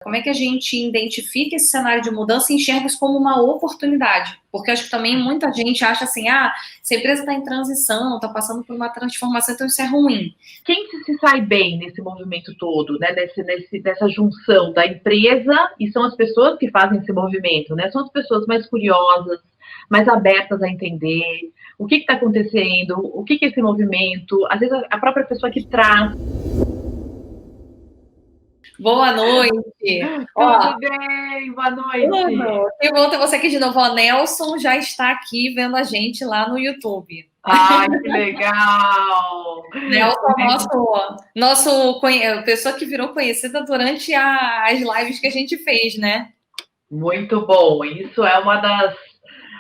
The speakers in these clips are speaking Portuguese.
Como é que a gente identifica esse cenário de mudança e enxerga isso como uma oportunidade? Porque acho que também muita gente acha assim, se a empresa está em transição, está passando por uma transformação, então isso é ruim. Quem se sai bem nesse movimento todo, né? Dessa junção da empresa e são as pessoas que fazem esse movimento, né? São as pessoas mais curiosas, mais abertas a entender o que está acontecendo, o que é esse movimento, às vezes a própria pessoa que traz. Boa noite. Tudo bem? Boa noite. Tudo. Que bom ter você aqui de novo. O Nelson já está aqui vendo a gente lá no YouTube. Ai, que legal! Nelson, nosso pessoa que virou conhecida durante as lives que a gente fez, né? Muito bom. Isso é uma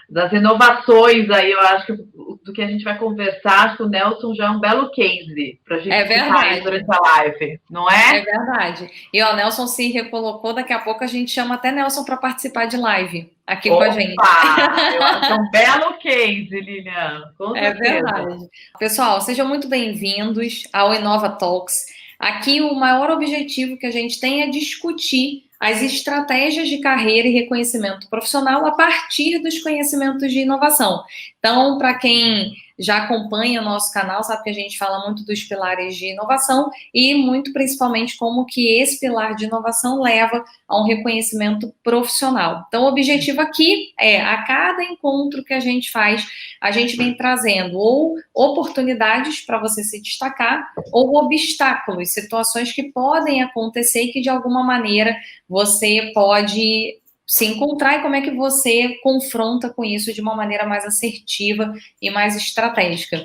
das inovações aí, eu acho, do que a gente vai conversar. Acho que o Nelson já é um belo case para a gente verdade durante a live, não é? É verdade. E o Nelson se recolocou, daqui a pouco a gente chama até Nelson para participar de live aqui com a gente. Eu acho que é um belo case, Lilian. Com certeza. Verdade. Pessoal, sejam muito bem-vindos ao Inova Talks. Aqui o maior objetivo que a gente tem é discutir as estratégias de carreira e reconhecimento profissional a partir dos conhecimentos de inovação. Então, para quem já acompanha o nosso canal, sabe que a gente fala muito dos pilares de inovação e muito principalmente como que esse pilar de inovação leva a um reconhecimento profissional. Então, o objetivo aqui é, a cada encontro que a gente faz, a gente vem trazendo ou oportunidades para você se destacar ou obstáculos, situações que podem acontecer e que de alguma maneira você pode se encontrar e como é que você confronta com isso de uma maneira mais assertiva e mais estratégica.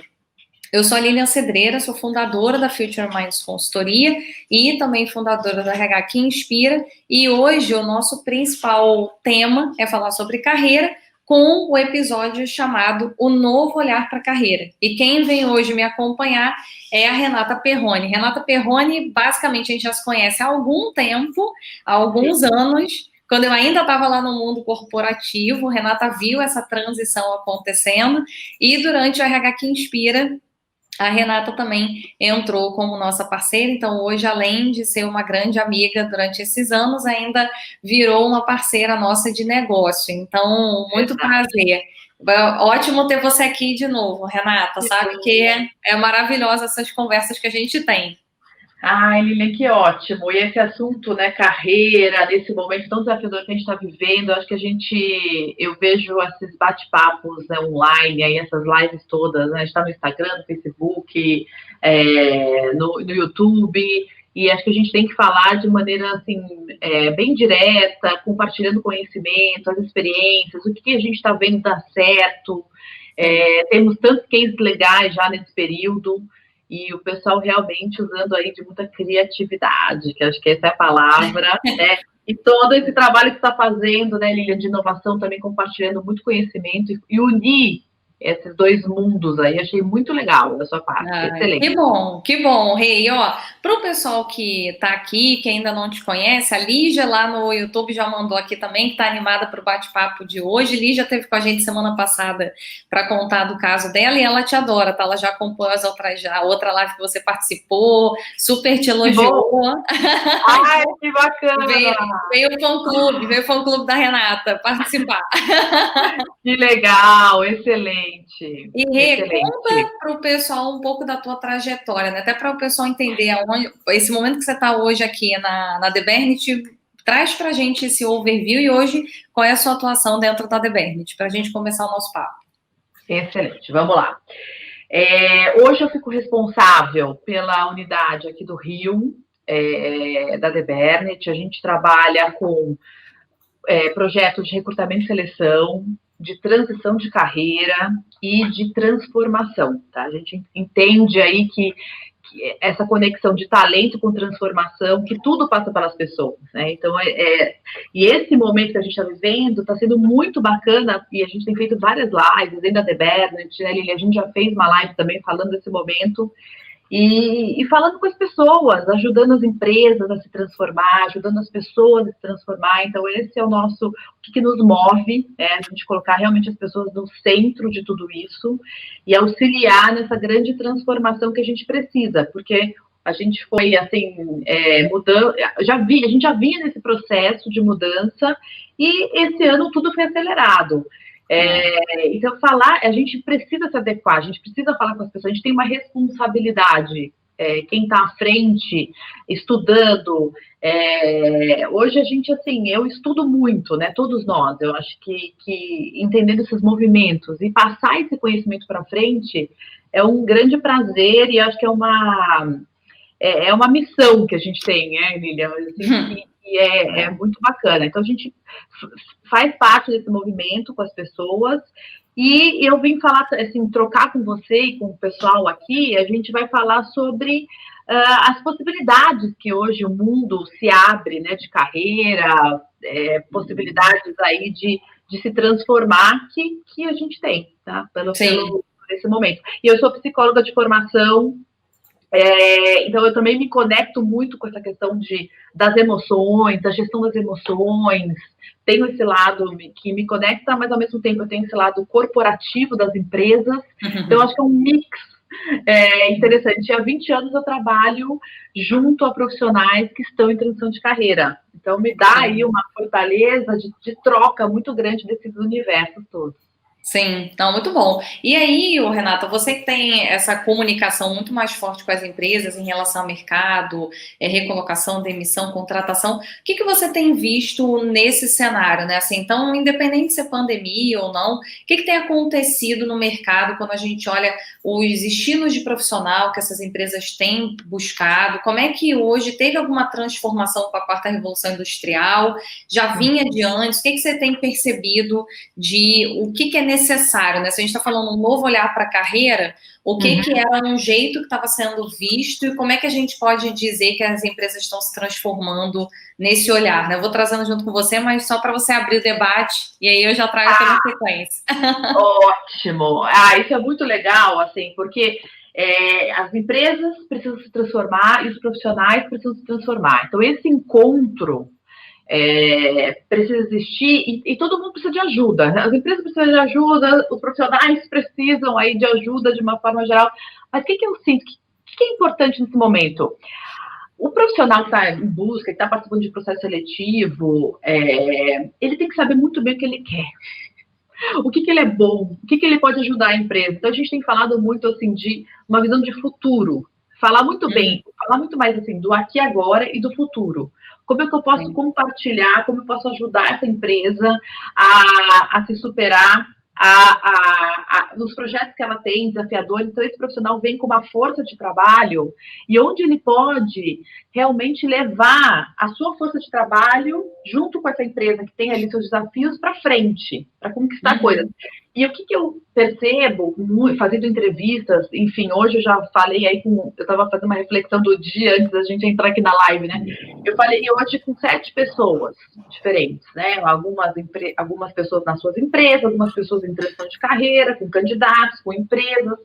Eu sou a Lilian Cedreira, sou fundadora da Future Minds Consultoria e também fundadora da RH que Inspira, e hoje o nosso principal tema é falar sobre carreira, com o episódio chamado O Novo Olhar para a Carreira. E quem vem hoje me acompanhar é a Renata Perrone. Renata Perrone, basicamente, a gente já se conhece há algum tempo, há alguns anos. Quando eu ainda estava lá no mundo corporativo, Renata viu essa transição acontecendo e durante o RH que Inspira, a Renata também entrou como nossa parceira, então hoje, além de ser uma grande amiga durante esses anos, ainda virou uma parceira nossa de negócio. Então, muito prazer. Ótimo ter você aqui de novo, Renata. Sabe que é maravilhosa essas conversas que a gente tem. Ai, Lilian, que ótimo. E esse assunto, né, carreira, nesse momento tão desafiador que a gente está vivendo, acho que eu vejo esses bate-papos, né, online, aí essas lives todas, né, a gente está no Instagram, no Facebook, no YouTube, e acho que a gente tem que falar de maneira, assim, bem direta, compartilhando conhecimento, as experiências, o que a gente está vendo dar certo. Temos tantos cases legais já nesse período, e o pessoal realmente usando aí de muita criatividade, que acho que essa é a palavra, né? E todo esse trabalho que está fazendo, né, Lilian, de inovação, também compartilhando muito conhecimento e unir esses dois mundos aí, achei muito legal da sua parte, excelente. Que bom, Rei. Para o pessoal que está aqui, que ainda não te conhece, a Lígia lá no YouTube já mandou aqui também, que está animada para o bate-papo de hoje. Lígia esteve com a gente semana passada para contar do caso dela e ela te adora, tá? Ela já acompanhou a outra live que você participou, super te elogiou. Ai, que bacana! Veio o fã-clube da Renata participar. Que legal, excelente. E Rê, conta para o pessoal um pouco da tua trajetória, né? Até para o pessoal entender esse momento que você está hoje aqui na The Bernit, traz para a gente esse overview e hoje qual é a sua atuação dentro da The Bernit, para a gente começar o nosso papo. Excelente, vamos lá. Hoje eu fico responsável pela unidade aqui do Rio, da The Bernit. A gente trabalha com projetos de recrutamento e seleção, de transição de carreira e de transformação, tá? A gente entende aí que essa conexão de talento com transformação, que tudo passa pelas pessoas, né? Então, e esse momento que a gente está vivendo está sendo muito bacana, e a gente tem feito várias lives dentro da The Bernit, né, Lili? A gente já fez uma live também falando desse momento, e falando com as pessoas, ajudando as empresas a se transformar, ajudando as pessoas a se transformar. Então, esse é o que nos move, a gente colocar realmente as pessoas no centro de tudo isso e auxiliar nessa grande transformação que a gente precisa, porque A gente foi, assim, mudando, a gente já vinha nesse processo de mudança, e esse ano tudo foi acelerado. Então, a gente precisa se adequar, a gente precisa falar com as pessoas, a gente tem uma responsabilidade. Quem está à frente, estudando. Hoje a gente, assim, eu estudo muito, né? Todos nós. Eu acho que entendendo esses movimentos e passar esse conhecimento para frente é um grande prazer, e acho que é uma missão que a gente tem, né, Lilian? Que é muito bacana. Então, a gente faz parte desse movimento com as pessoas. E eu vim falar, assim, trocar com você e com o pessoal aqui. A gente vai falar sobre as possibilidades que hoje o mundo se abre, né, de carreira, possibilidades aí de se transformar que a gente tem, tá? Nesse momento. E eu sou psicóloga de formação, então eu também me conecto muito com essa questão das emoções, da gestão das emoções. Tenho esse lado que me conecta, mas ao mesmo tempo eu tenho esse lado corporativo das empresas. Então, acho que é um mix interessante. Há 20 anos eu trabalho junto a profissionais que estão em transição de carreira. Então, me dá aí uma fortaleza de troca muito grande desses universos todos. Sim, então, muito bom. E aí, Renata, você que tem essa comunicação muito mais forte com as empresas em relação ao mercado, recolocação, demissão, contratação, o que você tem visto nesse cenário, né? Assim, então, independente de ser pandemia ou não, o que tem acontecido no mercado quando a gente olha os estilos de profissional que essas empresas têm buscado? Como é que hoje teve alguma transformação com a quarta revolução industrial? Já vinha de antes? O que você tem percebido de o que é necessário, né? Se a gente está falando um novo olhar para a carreira, o que era um jeito que estava sendo visto e como é que a gente pode dizer que as empresas estão se transformando nesse olhar, né? Eu vou trazendo junto com você, mas só para você abrir o debate, e aí eu já trago aqui na sequência. Ótimo! Isso é muito legal, assim, porque as empresas precisam se transformar e os profissionais precisam se transformar. Então, esse encontro precisa existir, e todo mundo precisa de ajuda. As empresas precisam de ajuda, os profissionais precisam aí de ajuda de uma forma geral. Mas o que eu sinto? O que é importante nesse momento? O profissional que está em busca, que está participando de processo seletivo, ele tem que saber muito bem o que ele quer. O que ele é bom, o que ele pode ajudar a empresa. Então, a gente tem falado muito, assim, de uma visão de futuro. Falar muito mais, assim, do aqui e agora e do futuro. Como é que eu posso compartilhar, como eu posso ajudar essa empresa a se superar nos projetos que ela tem, desafiadores. Então, esse profissional vem com uma força de trabalho e onde ele pode realmente levar a sua força de trabalho junto com essa empresa que tem ali seus desafios para frente, para conquistar coisas. E o que eu percebo, fazendo entrevistas, enfim, hoje eu já falei aí eu estava fazendo uma reflexão do dia antes da gente entrar aqui na live, né? Eu falei hoje com 7 pessoas diferentes, né? Algumas pessoas nas suas empresas, algumas pessoas em transição de carreira, com candidatos, com empresas.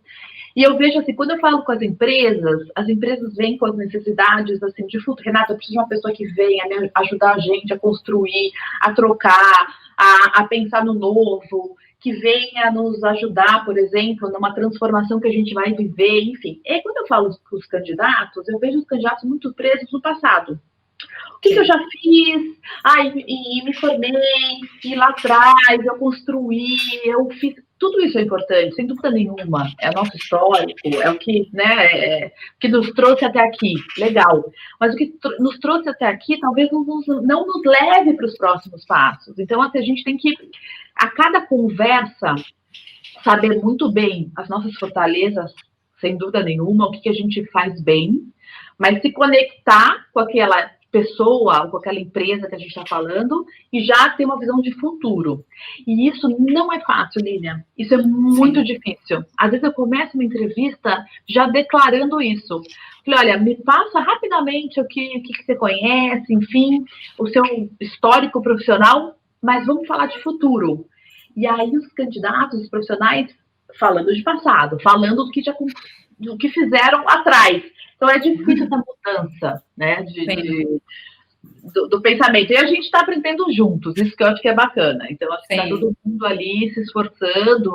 E eu vejo assim, quando eu falo com as empresas vêm com as necessidades assim, de futuro. Renata, eu preciso de uma pessoa que venha ajudar a gente a construir, a trocar, a pensar no novo, que venha nos ajudar, por exemplo, numa transformação que a gente vai viver, enfim. E quando eu falo com os candidatos, eu vejo os candidatos muito presos no passado. O que eu já fiz? E me formei, e lá atrás eu construí, eu fiz. Tudo isso é importante, sem dúvida nenhuma. É o nosso histórico, é o que, né, que nos trouxe até aqui. Legal. Mas o que nos trouxe até aqui talvez não nos leve para os próximos passos. Então, assim, a gente tem que, a cada conversa, saber muito bem as nossas fortalezas, sem dúvida nenhuma, o que a gente faz bem, mas se conectar com aquela pessoa, com aquela empresa que a gente está falando, e já ter uma visão de futuro. E isso não é fácil, Lilian. Isso é muito difícil. Às vezes eu começo uma entrevista já declarando isso. Falei, olha, me passa rapidamente o que você conhece, enfim, o seu histórico profissional, mas vamos falar de futuro. E aí os candidatos, os profissionais, falando de passado, falando do que fizeram atrás. Então, é difícil essa mudança, né? do pensamento. E a gente está aprendendo juntos, isso que eu acho que é bacana. Então, acho que está Sim. todo mundo ali se esforçando,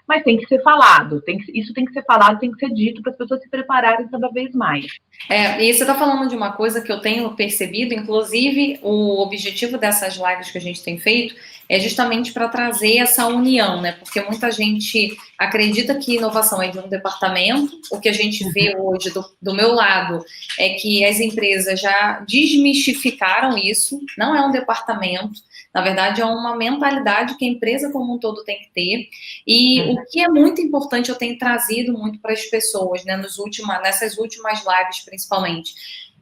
mas tem que ser falado, isso tem que ser falado, tem que ser dito para as pessoas se prepararem cada vez mais. E você está falando de uma coisa que eu tenho percebido, inclusive o objetivo dessas lives que a gente tem feito é justamente para trazer essa união, né? Porque muita gente acredita que inovação é de um departamento. O que a gente vê hoje do meu lado é que as empresas já desmistificaram isso, não é um departamento. Na verdade, é uma mentalidade que a empresa como um todo tem que ter. E o que é muito importante, eu tenho trazido muito para as pessoas, né, nessas últimas lives, principalmente,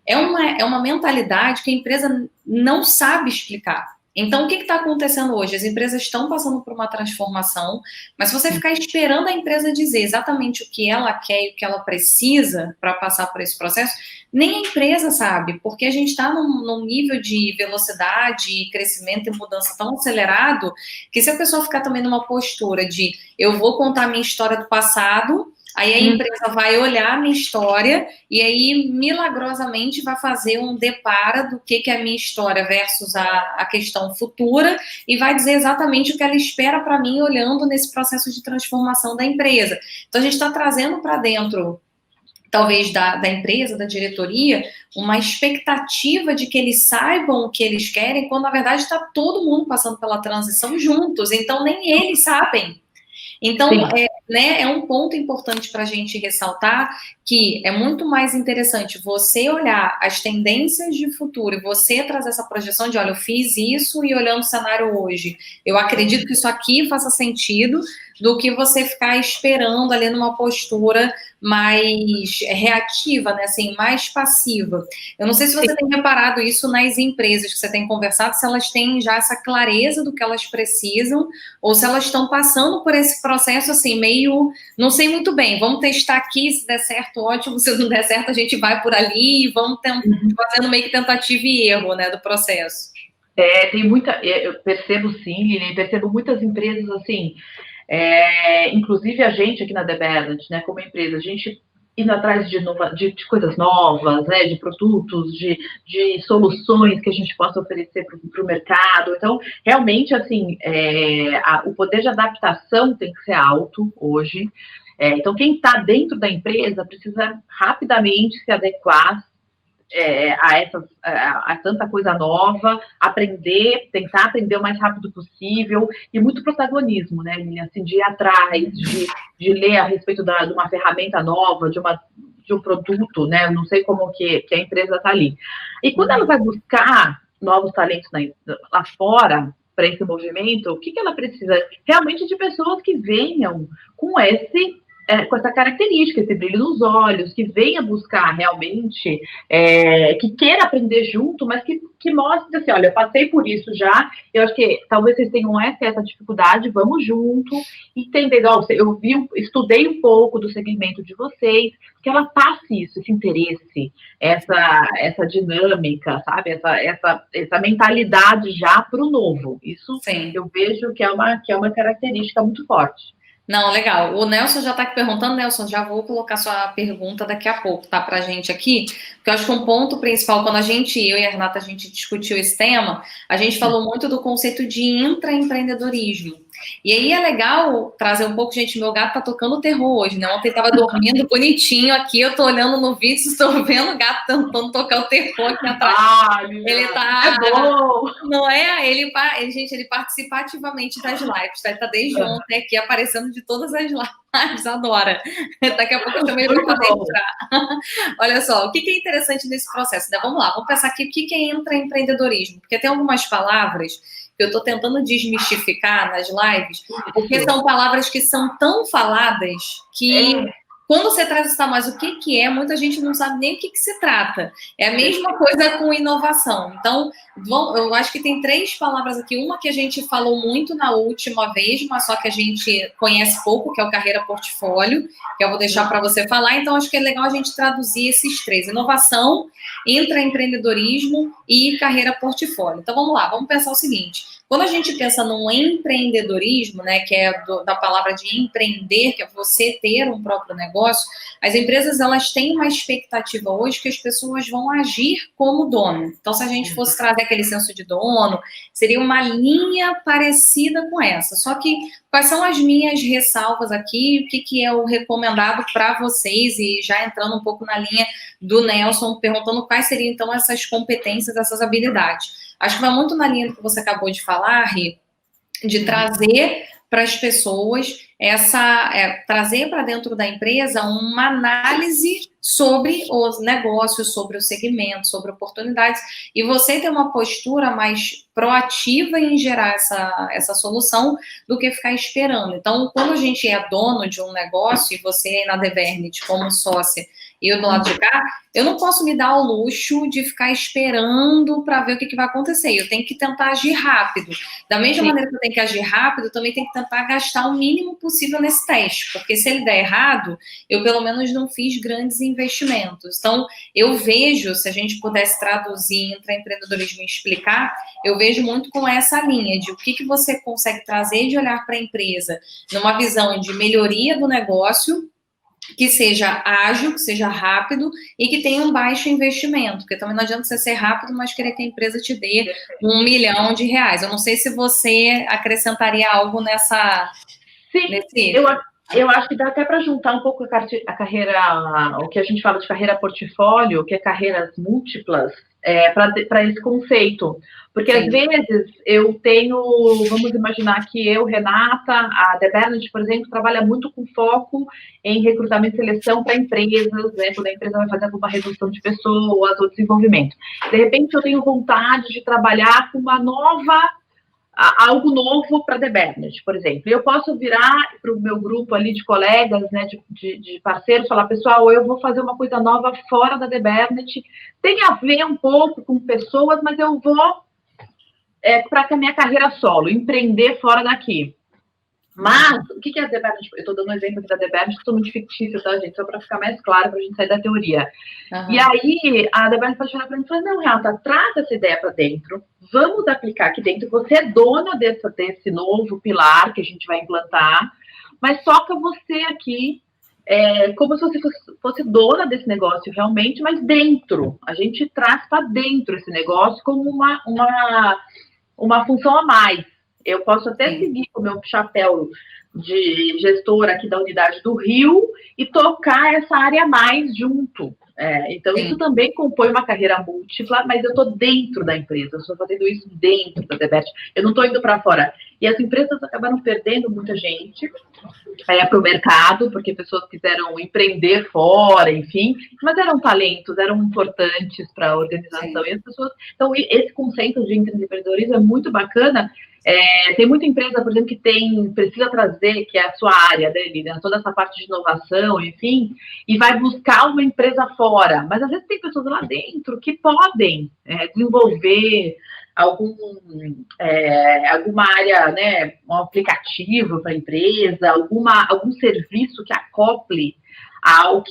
é uma mentalidade que a empresa não sabe explicar. Então, o que está acontecendo hoje? As empresas estão passando por uma transformação, mas se você ficar esperando a empresa dizer exatamente o que ela quer e o que ela precisa para passar por esse processo, nem a empresa sabe, porque a gente está num nível de velocidade, crescimento e mudança tão acelerado, que se a pessoa ficar também numa postura de eu vou contar a minha história do passado, aí a empresa vai olhar a minha história e aí, milagrosamente, vai fazer um depara do que é a minha história versus a questão futura e vai dizer exatamente o que ela espera para mim olhando nesse processo de transformação da empresa. Então, a gente está trazendo para dentro, talvez, da empresa, da diretoria, uma expectativa de que eles saibam o que eles querem, quando, na verdade, está todo mundo passando pela transição juntos. Então, nem eles sabem. Então, é um ponto importante para a gente ressaltar que é muito mais interessante você olhar as tendências de futuro e você trazer essa projeção de, olha, eu fiz isso e olhando o cenário hoje, eu acredito que isso aqui faça sentido, do que você ficar esperando ali numa postura mais reativa, né, assim, mais passiva. Eu não sei se você tem reparado isso nas empresas que você tem conversado, se elas têm já essa clareza do que elas precisam, ou se elas estão passando por esse processo, assim, meio, não sei muito bem, vamos testar aqui, se der certo, ótimo, se não der certo, a gente vai por ali e vamos fazendo meio que tentativa e erro, né, do processo. Tem eu percebo sim, Lilian, percebo muitas empresas assim, inclusive a gente aqui na The Balance, né, como empresa, a gente indo atrás de coisas novas, né, de produtos, de soluções que a gente possa oferecer para o mercado. Então, realmente, assim, o poder de adaptação tem que ser alto hoje. Então, quem está dentro da empresa precisa rapidamente se adequar a tanta coisa nova, tentar aprender o mais rápido possível, e muito protagonismo, né, assim, de ir atrás, de ler a respeito de uma ferramenta nova, de um produto, né, eu não sei como que a empresa está ali. E quando ela vai buscar novos talentos lá fora, para esse movimento, o que ela precisa? Realmente de pessoas que venham com com essa característica, esse brilho nos olhos, que venha buscar realmente, que queira aprender junto, mas que mostre assim, olha, eu passei por isso já, eu acho que talvez vocês tenham essa dificuldade, vamos junto, entender, eu estudei um pouco do segmento de vocês, que ela passe isso, esse interesse, essa dinâmica, sabe, essa mentalidade já para o novo. Isso Sim. Eu vejo que é uma característica muito forte. Não, legal. O Nelson já está aqui perguntando, Nelson, já vou colocar sua pergunta daqui a pouco, tá, pra gente aqui, porque eu acho que um ponto principal, quando eu e a Renata, a gente discutiu esse tema, a gente falou muito do conceito de intraempreendedorismo. E aí é legal trazer um pouco, gente, meu gato tá tocando terror hoje, né? Ontem tava dormindo bonitinho aqui, eu tô olhando no vídeo, estou vendo o gato tentando tocar o terror aqui atrás. Ele tá... É bom! Não é? Ele participa ativamente das lives, tá? Ele tá desde ontem aqui aparecendo de todas as lives, adora. Daqui a pouco eu também vou poder entrar. Olha só, o que é interessante nesse processo, né? Vamos lá, vamos pensar aqui o que é intraempreendedorismo, porque tem algumas palavras que eu estou tentando desmistificar nas lives, porque são palavras que são tão faladas que quando você traz mas o que é, muita gente não sabe nem o que se trata. É a mesma coisa com inovação. Então, eu acho que tem 3 palavras aqui. Uma que a gente falou muito na última vez, mas só que a gente conhece pouco, que é o carreira portfólio, que eu vou deixar para você falar. Então, acho que é legal a gente traduzir esses 3. Inovação, intraempreendedorismo e carreira portfólio. Então, vamos lá, vamos pensar o seguinte. Quando a gente pensa no empreendedorismo, né, que é da palavra de empreender, que é você ter um próprio negócio, as empresas elas têm uma expectativa hoje que as pessoas vão agir como dono. Então, se a gente fosse trazer aquele senso de dono, seria uma linha parecida com essa. Só que quais são as minhas ressalvas aqui? O que é o recomendado para vocês? E já entrando um pouco na linha do Nelson, perguntando quais seriam então essas competências, essas habilidades. Acho que vai muito na linha do que você acabou de falar, Rê, de trazer para as pessoas trazer para dentro da empresa uma análise sobre os negócios, sobre o segmento, sobre oportunidades, e você ter uma postura mais proativa em gerar essa solução do que ficar esperando. Então, quando a gente é dono de um negócio, e você aí na Devernit como sócia, e eu do lado de cá, eu não posso me dar o luxo de ficar esperando para ver o que vai acontecer. Eu tenho que tentar agir rápido. Da mesma maneira que eu tenho que agir rápido, eu também tenho que tentar gastar o mínimo possível nesse teste, porque se ele der errado, eu pelo menos não fiz grandes investimentos. Então, eu vejo, se a gente pudesse traduzir entre empreendedorismo e explicar, eu vejo muito com essa linha de o que você consegue trazer de olhar para a empresa numa visão de melhoria do negócio, que seja ágil, que seja rápido e que tenha um baixo investimento, porque também não adianta você ser rápido, mas querer que a empresa te dê R$1 milhão. Eu não sei se você acrescentaria algo nessa... Sim, eu acho que dá até para juntar um pouco a carreira, o que a gente fala de carreira portfólio, que é carreiras múltiplas, para esse conceito. Porque, às vezes, eu tenho, vamos imaginar que eu, Renata, a Devernit, por exemplo, trabalha muito com foco em recrutamento e seleção para empresas, né, quando a empresa vai fazer alguma redução de pessoas ou desenvolvimento. De repente, eu tenho vontade de trabalhar com algo novo para a Devernit, por exemplo. Eu posso virar para o meu grupo ali de colegas, né, de parceiros, falar, pessoal, eu vou fazer uma coisa nova fora da Devernit, tem a ver um pouco com pessoas, mas eu vou para a minha carreira solo, empreender fora daqui. Mas, o que é a Devernit? Eu estou dando um exemplo aqui da Devernit, que estou muito fictício, tá, gente? Só para ficar mais claro, para a gente sair da teoria. E aí, a Devernit pode falar para mim e falar, não, Renata, traz essa ideia para dentro, vamos aplicar aqui dentro, você é dona desse novo pilar que a gente vai implantar, mas toca você aqui, como se você fosse dona desse negócio realmente, mas dentro. A gente traz para dentro esse negócio como uma função a mais. Eu posso até seguir com o meu chapéu de gestora aqui da unidade do Rio e tocar essa área mais junto. Então, isso também compõe uma carreira múltipla, mas eu estou dentro da empresa, eu estou fazendo isso dentro da Devernit, eu não estou indo para fora. E as empresas acabaram perdendo muita gente para o mercado, porque pessoas quiseram empreender fora, enfim, mas eram talentos, eram importantes para a organização. E as pessoas... Então, esse conceito de empreendedorismo é muito bacana. Tem muita empresa, por exemplo, que precisa trazer, que é a sua área dele, né, toda essa parte de inovação, enfim, e vai buscar uma empresa fora. Mas às vezes tem pessoas lá dentro que podem desenvolver alguma área, né, um aplicativo para a empresa, algum serviço que acople ao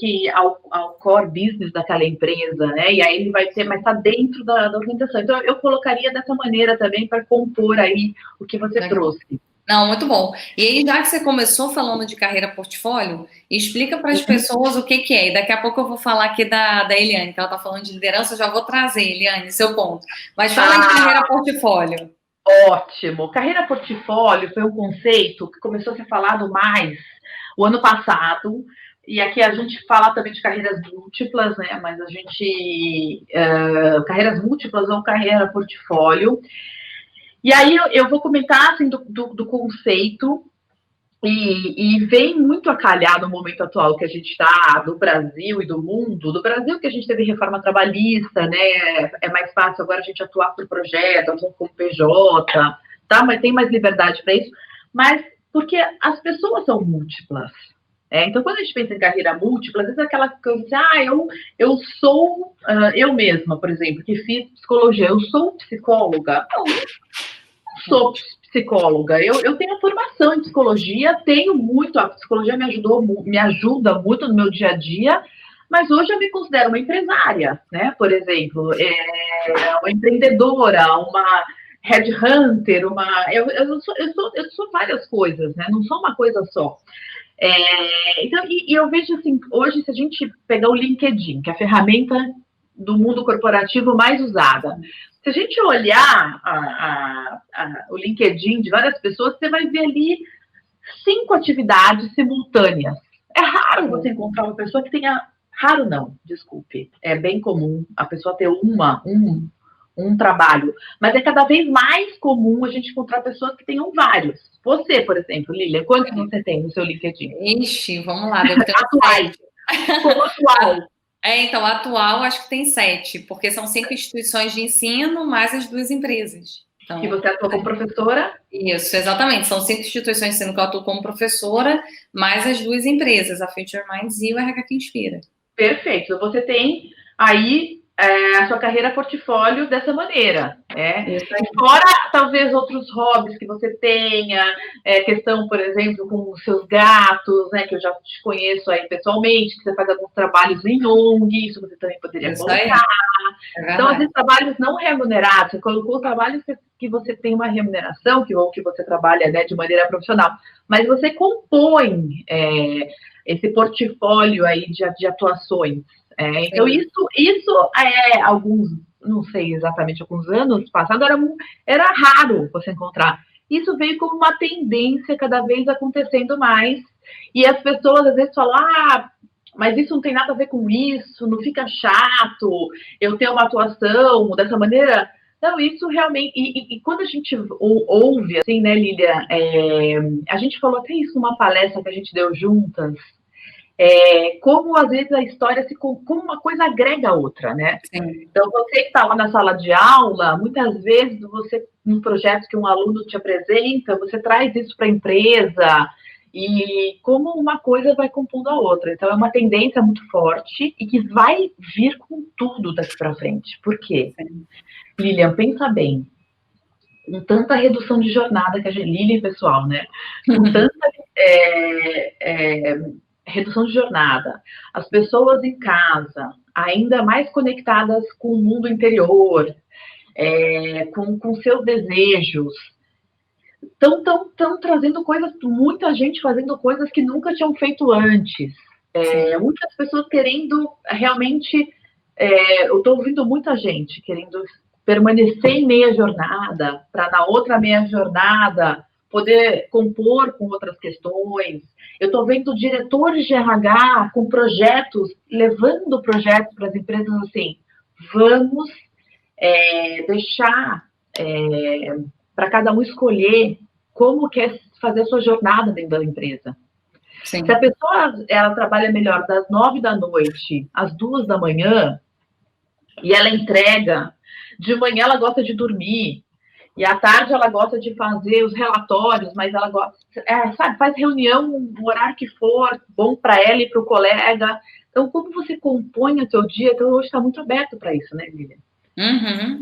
core business daquela empresa, né? E aí ele vai ter, mas está dentro da organização. Então, eu colocaria dessa maneira também para compor aí o que você trouxe. Não, muito bom. E aí, já que você começou falando de carreira portfólio, explica para as pessoas o que é. E daqui a pouco eu vou falar aqui da Eliane, que ela está falando de liderança, eu já vou trazer, Eliane, seu ponto. Mas fala aí de carreira portfólio. Ótimo. Carreira portfólio foi um conceito que começou a ser falado mais o ano passado. E aqui a gente fala também de carreiras múltiplas, né? Mas a gente... carreiras múltiplas ou carreira portfólio. E aí eu vou comentar, assim, do conceito, e vem muito a calhar no momento atual que a gente está, do Brasil e do mundo. Do Brasil, que a gente teve reforma trabalhista, né? É mais fácil agora a gente atuar por projeto, atuar como PJ, tá? Mas tem mais liberdade para isso. Mas porque as pessoas são múltiplas. Então, quando a gente pensa em carreira múltipla, às vezes é aquela coisa assim, eu sou eu mesma, por exemplo, que fiz psicologia, eu sou psicóloga. Não sou psicóloga, eu tenho formação em psicologia, a psicologia me ajuda muito no meu dia a dia, mas hoje eu me considero uma empresária, né? Por exemplo, uma empreendedora, headhunter, eu sou várias coisas, né? Não sou uma coisa só. Então, eu vejo assim, hoje, se a gente pegar o LinkedIn, que é a ferramenta do mundo corporativo mais usada, se a gente olhar o LinkedIn de várias pessoas, você vai ver ali 5 atividades simultâneas. É raro você encontrar uma pessoa que tenha... Raro não, desculpe. É bem comum a pessoa ter um trabalho. Mas é cada vez mais comum a gente encontrar pessoas que tenham vários. Você, por exemplo, Lília, quantos você tem no seu LinkedIn? Ixi, vamos lá, deve ter atuais. Como atual? Então, atual acho que tem 7, porque são 5 instituições de ensino, mais as 2 empresas. Então, que você atua como professora? Isso, exatamente. São 5 instituições de ensino que eu atuo como professora, mais as 2 empresas, a Future Minds e o RH que Inspira. Perfeito. Você tem aí a sua carreira portfólio dessa maneira, né? E fora, talvez, outros hobbies que você tenha, questão, por exemplo, com os seus gatos, né? Que eu já te conheço aí pessoalmente, que você faz alguns trabalhos em ONG, isso você também poderia colocar. Então, às vezes, trabalhos não remunerados, você colocou trabalhos que você tem uma remuneração, ou que você trabalha, né, de maneira profissional, mas você compõe esse portfólio aí de atuações. Então, isso alguns, não sei exatamente, alguns anos passados, era raro você encontrar. Isso veio como uma tendência cada vez acontecendo mais, e as pessoas às vezes falam, mas isso não tem nada a ver com isso, não fica chato eu ter uma atuação dessa maneira. Não, isso realmente... E quando a gente ouve, assim, né, Lília, a gente falou até isso numa palestra que a gente deu juntas, como às vezes a história como uma coisa agrega a outra, né? Sim. Então, você que está lá na sala de aula, muitas vezes você, num projeto que um aluno te apresenta, você traz isso para a empresa, e como uma coisa vai compondo a outra. Então, é uma tendência muito forte e que vai vir com tudo daqui para frente. Por quê? Sim. Lilian, pensa bem. Com tanta redução de jornada que a gente... Lilian, pessoal, né? Com tanta redução de jornada, as pessoas em casa, ainda mais conectadas com o mundo interior, com seus desejos, estão trazendo coisas, muita gente fazendo coisas que nunca tinham feito antes. Muitas pessoas querendo realmente... eu estou ouvindo muita gente querendo permanecer em meia jornada, para na outra meia jornada poder compor com outras questões. Eu estou vendo diretores de RH com projetos, levando projetos para as empresas assim, vamos deixar para cada um escolher como quer fazer a sua jornada dentro da empresa. Sim. Se a pessoa ela trabalha melhor das 9 da noite às 2 da manhã, e ela entrega, de manhã ela gosta de dormir, e à tarde ela gosta de fazer os relatórios, mas ela gosta, sabe, faz reunião no horário que for, bom para ela e para o colega. Então, como você compõe o seu dia? Então, hoje está muito aberto para isso, né, Lilian?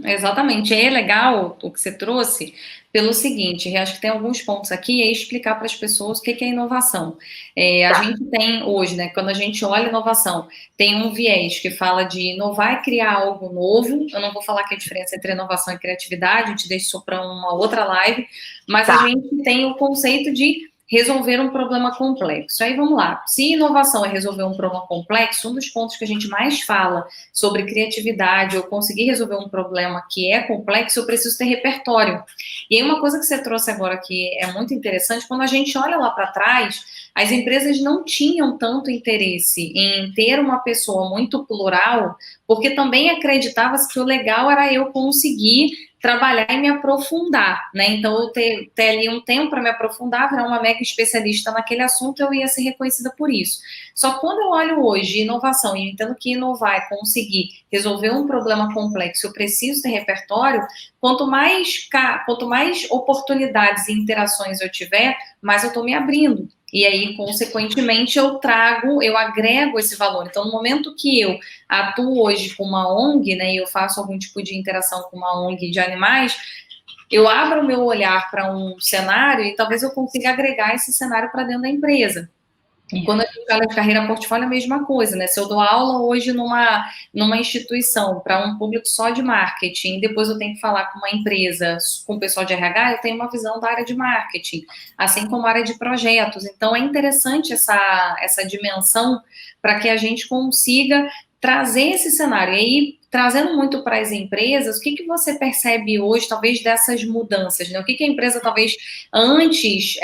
Exatamente. É legal o que você trouxe pelo seguinte, eu acho que tem alguns pontos aqui, explicar para as pessoas o que é inovação. A gente tem hoje, né, quando a gente olha inovação, tem um viés que fala de inovar e criar algo novo. Eu não vou falar que a diferença entre inovação e criatividade, a gente deixa isso para uma outra live, mas a gente tem o conceito de resolver um problema complexo. Aí vamos lá, se inovação é resolver um problema complexo, um dos pontos que a gente mais fala sobre criatividade ou conseguir resolver um problema que é complexo, eu preciso ter repertório. E aí uma coisa que você trouxe agora que é muito interessante, quando a gente olha lá para trás, as empresas não tinham tanto interesse em ter uma pessoa muito plural, porque também acreditava-se que o legal era eu conseguir trabalhar e me aprofundar, né? Então, eu ter ali um tempo para me aprofundar, virar uma mega especialista naquele assunto, eu ia ser reconhecida por isso. Só que quando eu olho hoje inovação e eu entendo que inovar é conseguir resolver um problema complexo, eu preciso ter repertório, quanto mais oportunidades e interações eu tiver, mais eu estou me abrindo. E aí, consequentemente, eu agrego esse valor. Então, no momento que eu atuo hoje com uma ONG, né, e eu faço algum tipo de interação com uma ONG de animais, eu abro o meu olhar para um cenário e talvez eu consiga agregar esse cenário para dentro da empresa. Quando a gente fala de carreira portfólio, é a mesma coisa, né? Se eu dou aula hoje numa instituição para um público só de marketing, depois eu tenho que falar com uma empresa, com o pessoal de RH, eu tenho uma visão da área de marketing, assim como a área de projetos. Então, é interessante essa dimensão para que a gente consiga trazer esse cenário. E aí, trazendo muito para as empresas, o que você percebe hoje, talvez, dessas mudanças, né? O que a empresa, talvez, antes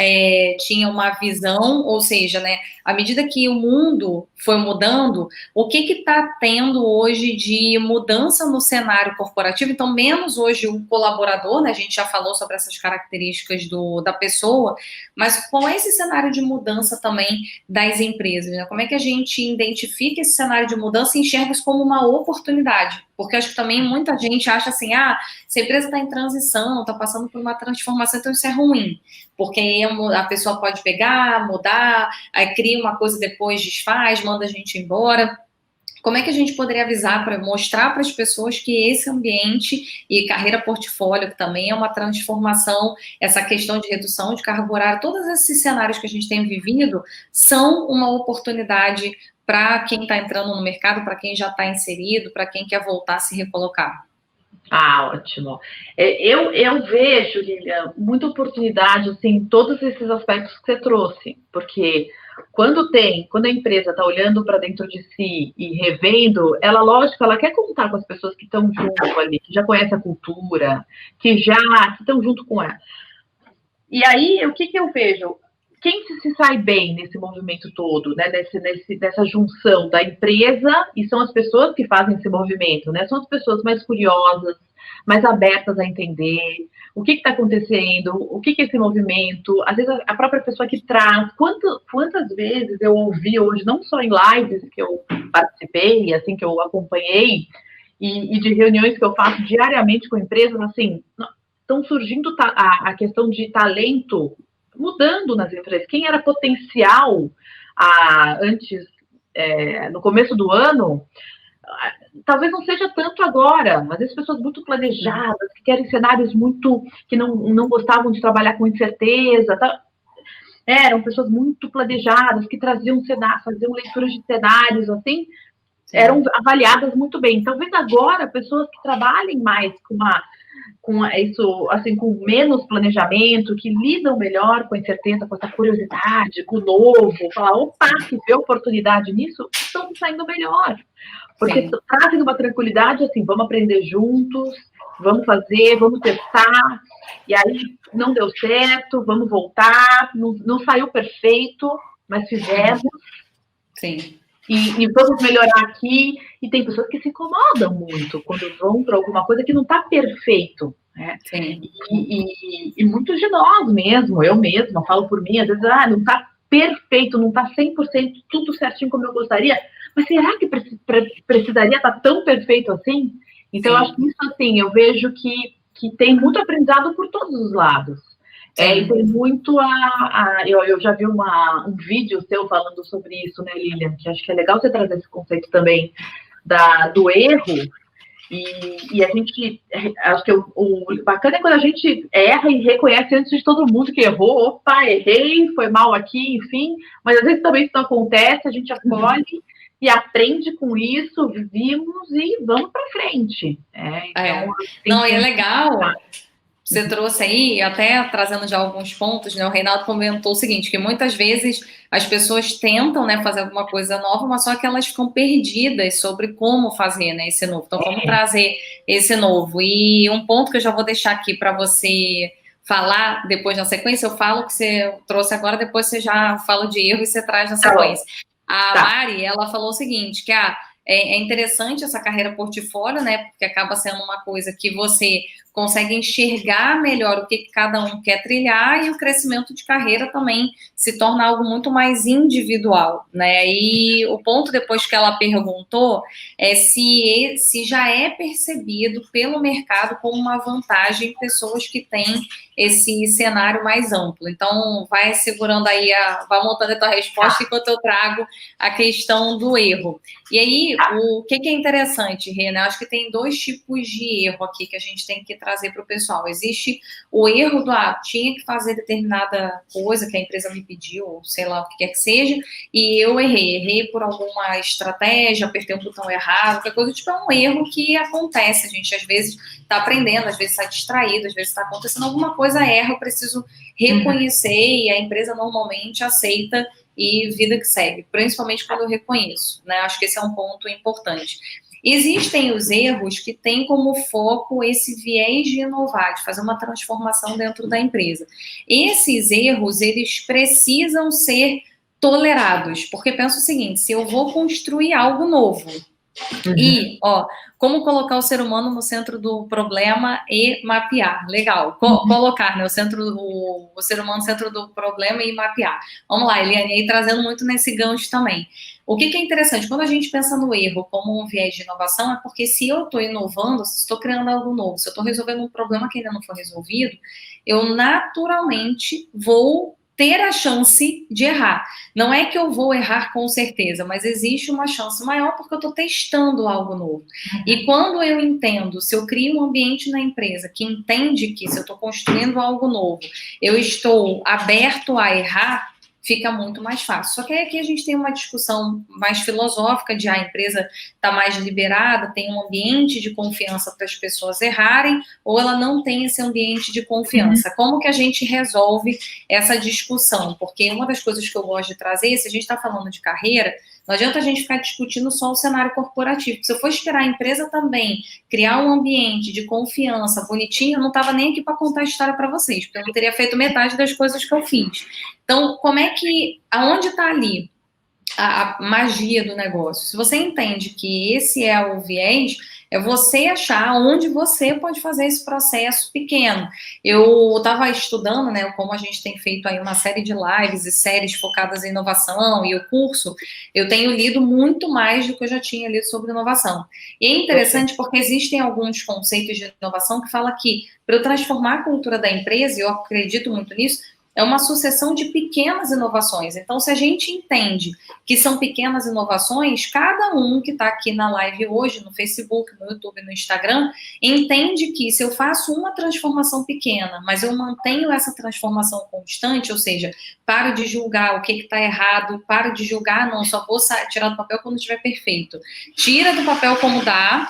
tinha uma visão, ou seja, né, à medida que o mundo foi mudando, o que está tendo hoje de mudança no cenário corporativo? Então, menos hoje o colaborador, né? A gente já falou sobre essas características da pessoa, mas qual é esse cenário de mudança também das empresas, né? Como é que a gente identifica esse cenário de mudança e enxerga isso como uma oportunidade? Porque acho que também muita gente acha assim, se a empresa está em transição, está passando por uma transformação, então isso é ruim, porque aí a pessoa pode pegar, mudar, aí cria uma coisa e depois desfaz, manda a gente embora. Como é que a gente poderia avisar para mostrar para as pessoas que esse ambiente e carreira portfólio, que também é uma transformação, essa questão de redução de carga horária, todos esses cenários que a gente tem vivido são uma oportunidade para quem está entrando no mercado, para quem já está inserido, para quem quer voltar a se recolocar? Ótimo. Eu vejo, Lilian, muita oportunidade assim, em todos esses aspectos que você trouxe, porque quando a empresa está olhando para dentro de si e revendo, lógico, ela quer contar com as pessoas que estão junto ali, que já conhecem a cultura, que estão junto com ela. E aí, o que eu vejo? Quem se sai bem nesse movimento todo, né? Dessa junção da empresa, e são as pessoas que fazem esse movimento, né? São as pessoas mais curiosas, mais abertas a entender o que está acontecendo, o que é esse movimento, às vezes a própria pessoa que traz. Quantas vezes eu ouvi hoje, não só em lives que eu participei, assim, que eu acompanhei, e de reuniões que eu faço diariamente com empresas, assim, estão surgindo a questão de talento mudando nas empresas. Quem era potencial antes, no começo do ano, talvez não seja tanto agora, mas as pessoas muito planejadas, que querem cenários que não gostavam de trabalhar com incerteza, eram pessoas muito planejadas, que faziam leituras de cenários, assim, eram avaliadas muito bem. Talvez agora pessoas que trabalhem mais com isso, assim, com menos planejamento, que lidam melhor com a incerteza, com essa curiosidade, com o novo, falar, opa, que vê oportunidade nisso, estão saindo melhor. Porque trazem uma tranquilidade, assim, vamos aprender juntos, vamos fazer, vamos testar, e aí não deu certo, vamos voltar, não saiu perfeito, mas fizemos. Sim. E vamos melhorar aqui. E tem pessoas que se incomodam muito quando vão para alguma coisa que não está perfeito. Né? Sim. E muitos de nós mesmo, eu mesma, falo por mim, às vezes, não está perfeito, não está 100% tudo certinho como eu gostaria, mas será que precisaria estar tão perfeito assim? Então, eu acho que isso, assim, eu vejo que tem muito aprendizado por todos os lados. E tem muito eu já vi um vídeo seu falando sobre isso, né, Lilian? Que acho que é legal você trazer esse conceito também do erro. E a gente, acho que o bacana é quando a gente erra e reconhece antes de todo mundo que errou. Opa, errei, foi mal aqui, enfim. Mas às vezes também isso não acontece, a gente acolhe e aprende com isso, vivimos e vamos para frente. Não, é legal. Você trouxe aí, até trazendo já alguns pontos, né? O Reinaldo comentou o seguinte, que muitas vezes as pessoas tentam, né, fazer alguma coisa nova, mas só que elas ficam perdidas sobre como fazer, né, esse novo. Então, como trazer esse novo? E um ponto que eu já vou deixar aqui para você falar depois na sequência, eu falo que você trouxe agora, depois você já fala de erro e você traz na sequência. A Mari, ela falou o seguinte, que é interessante essa carreira portfólio, né, porque acaba sendo uma coisa que você consegue enxergar melhor o que cada um quer trilhar e o crescimento de carreira também se torna algo muito mais individual, né? E o ponto depois que ela perguntou é se já é percebido pelo mercado como uma vantagem pessoas que têm esse cenário mais amplo. Então, vai segurando aí, vai montando a tua resposta enquanto eu trago a questão do erro. E aí, o que é interessante, Rê, né? Acho que tem dois tipos de erro aqui que a gente tem que trazer para o pessoal. Existe o erro do, tinha que fazer determinada coisa que a empresa me pediu, ou sei lá o que quer que seja, e eu errei por alguma estratégia, apertei um botão errado, qualquer coisa, tipo, é um erro que acontece, a gente às vezes está aprendendo, às vezes está distraído, às vezes está acontecendo alguma coisa, erra, eu preciso reconhecer, e a empresa normalmente aceita e vida que segue, principalmente quando eu reconheço, né? Acho que esse é um ponto importante. Existem os erros que têm como foco esse viés de inovar, de fazer uma transformação dentro da empresa. Esses erros, eles precisam ser tolerados, porque pensa o seguinte, se eu vou construir algo novo, e, como colocar o ser humano no centro do problema e mapear. Legal. Colocar, né, o ser humano no centro do problema e mapear. Vamos lá, Eliane, aí trazendo muito nesse gancho também. O que é interessante? Quando a gente pensa no erro como um viés de inovação, é porque se eu estou inovando, se estou criando algo novo, se eu estou resolvendo um problema que ainda não foi resolvido, eu naturalmente vou ter a chance de errar. Não é que eu vou errar com certeza, mas existe uma chance maior porque eu estou testando algo novo. E quando eu entendo, se eu crio um ambiente na empresa que entende que se eu estou construindo algo novo, eu estou aberto a errar, fica muito mais fácil. Só que aqui a gente tem uma discussão mais filosófica de a empresa está mais liberada, tem um ambiente de confiança para as pessoas errarem, ou ela não tem esse ambiente de confiança. Como que a gente resolve essa discussão? Porque uma das coisas que eu gosto de trazer, se a gente está falando de carreira, não adianta a gente ficar discutindo só o cenário corporativo. Se eu for esperar a empresa também criar um ambiente de confiança bonitinho, eu não estava nem aqui para contar a história para vocês, porque eu não teria feito metade das coisas que eu fiz. Então, aonde está ali a magia do negócio? Se você entende que esse é o viés, é você achar onde você pode fazer esse processo pequeno. Eu estava estudando, né, como a gente tem feito aí uma série de lives e séries focadas em inovação, e o curso, eu tenho lido muito mais do que eu já tinha lido sobre inovação. E é interessante porque existem alguns conceitos de inovação que falam que, para eu transformar a cultura da empresa, e eu acredito muito nisso, é uma sucessão de pequenas inovações. Então, se a gente entende que são pequenas inovações, cada um que está aqui na live hoje, no Facebook, no YouTube, no Instagram, entende que se eu faço uma transformação pequena, mas eu mantenho essa transformação constante, ou seja, paro de julgar o que está errado, paro de julgar, não, só vou tirar do papel quando estiver perfeito. Tira do papel como dá,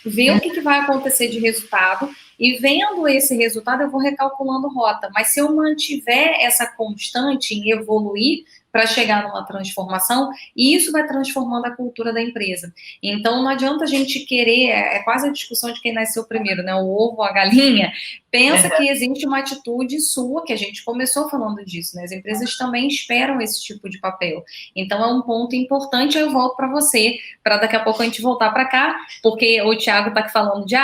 vê o que vai acontecer de resultado, e vendo esse resultado eu vou recalculando rota, mas se eu mantiver essa constante em evoluir para chegar numa transformação, isso vai transformando a cultura da empresa. Então não adianta a gente querer, é quase a discussão de quem nasceu primeiro, né, o ovo ou a galinha. Pensa que existe uma atitude sua, que a gente começou falando disso, né, as empresas também esperam esse tipo de papel. Então é um ponto importante, eu volto para você, para daqui a pouco a gente voltar para cá, porque o Thiago está aqui falando de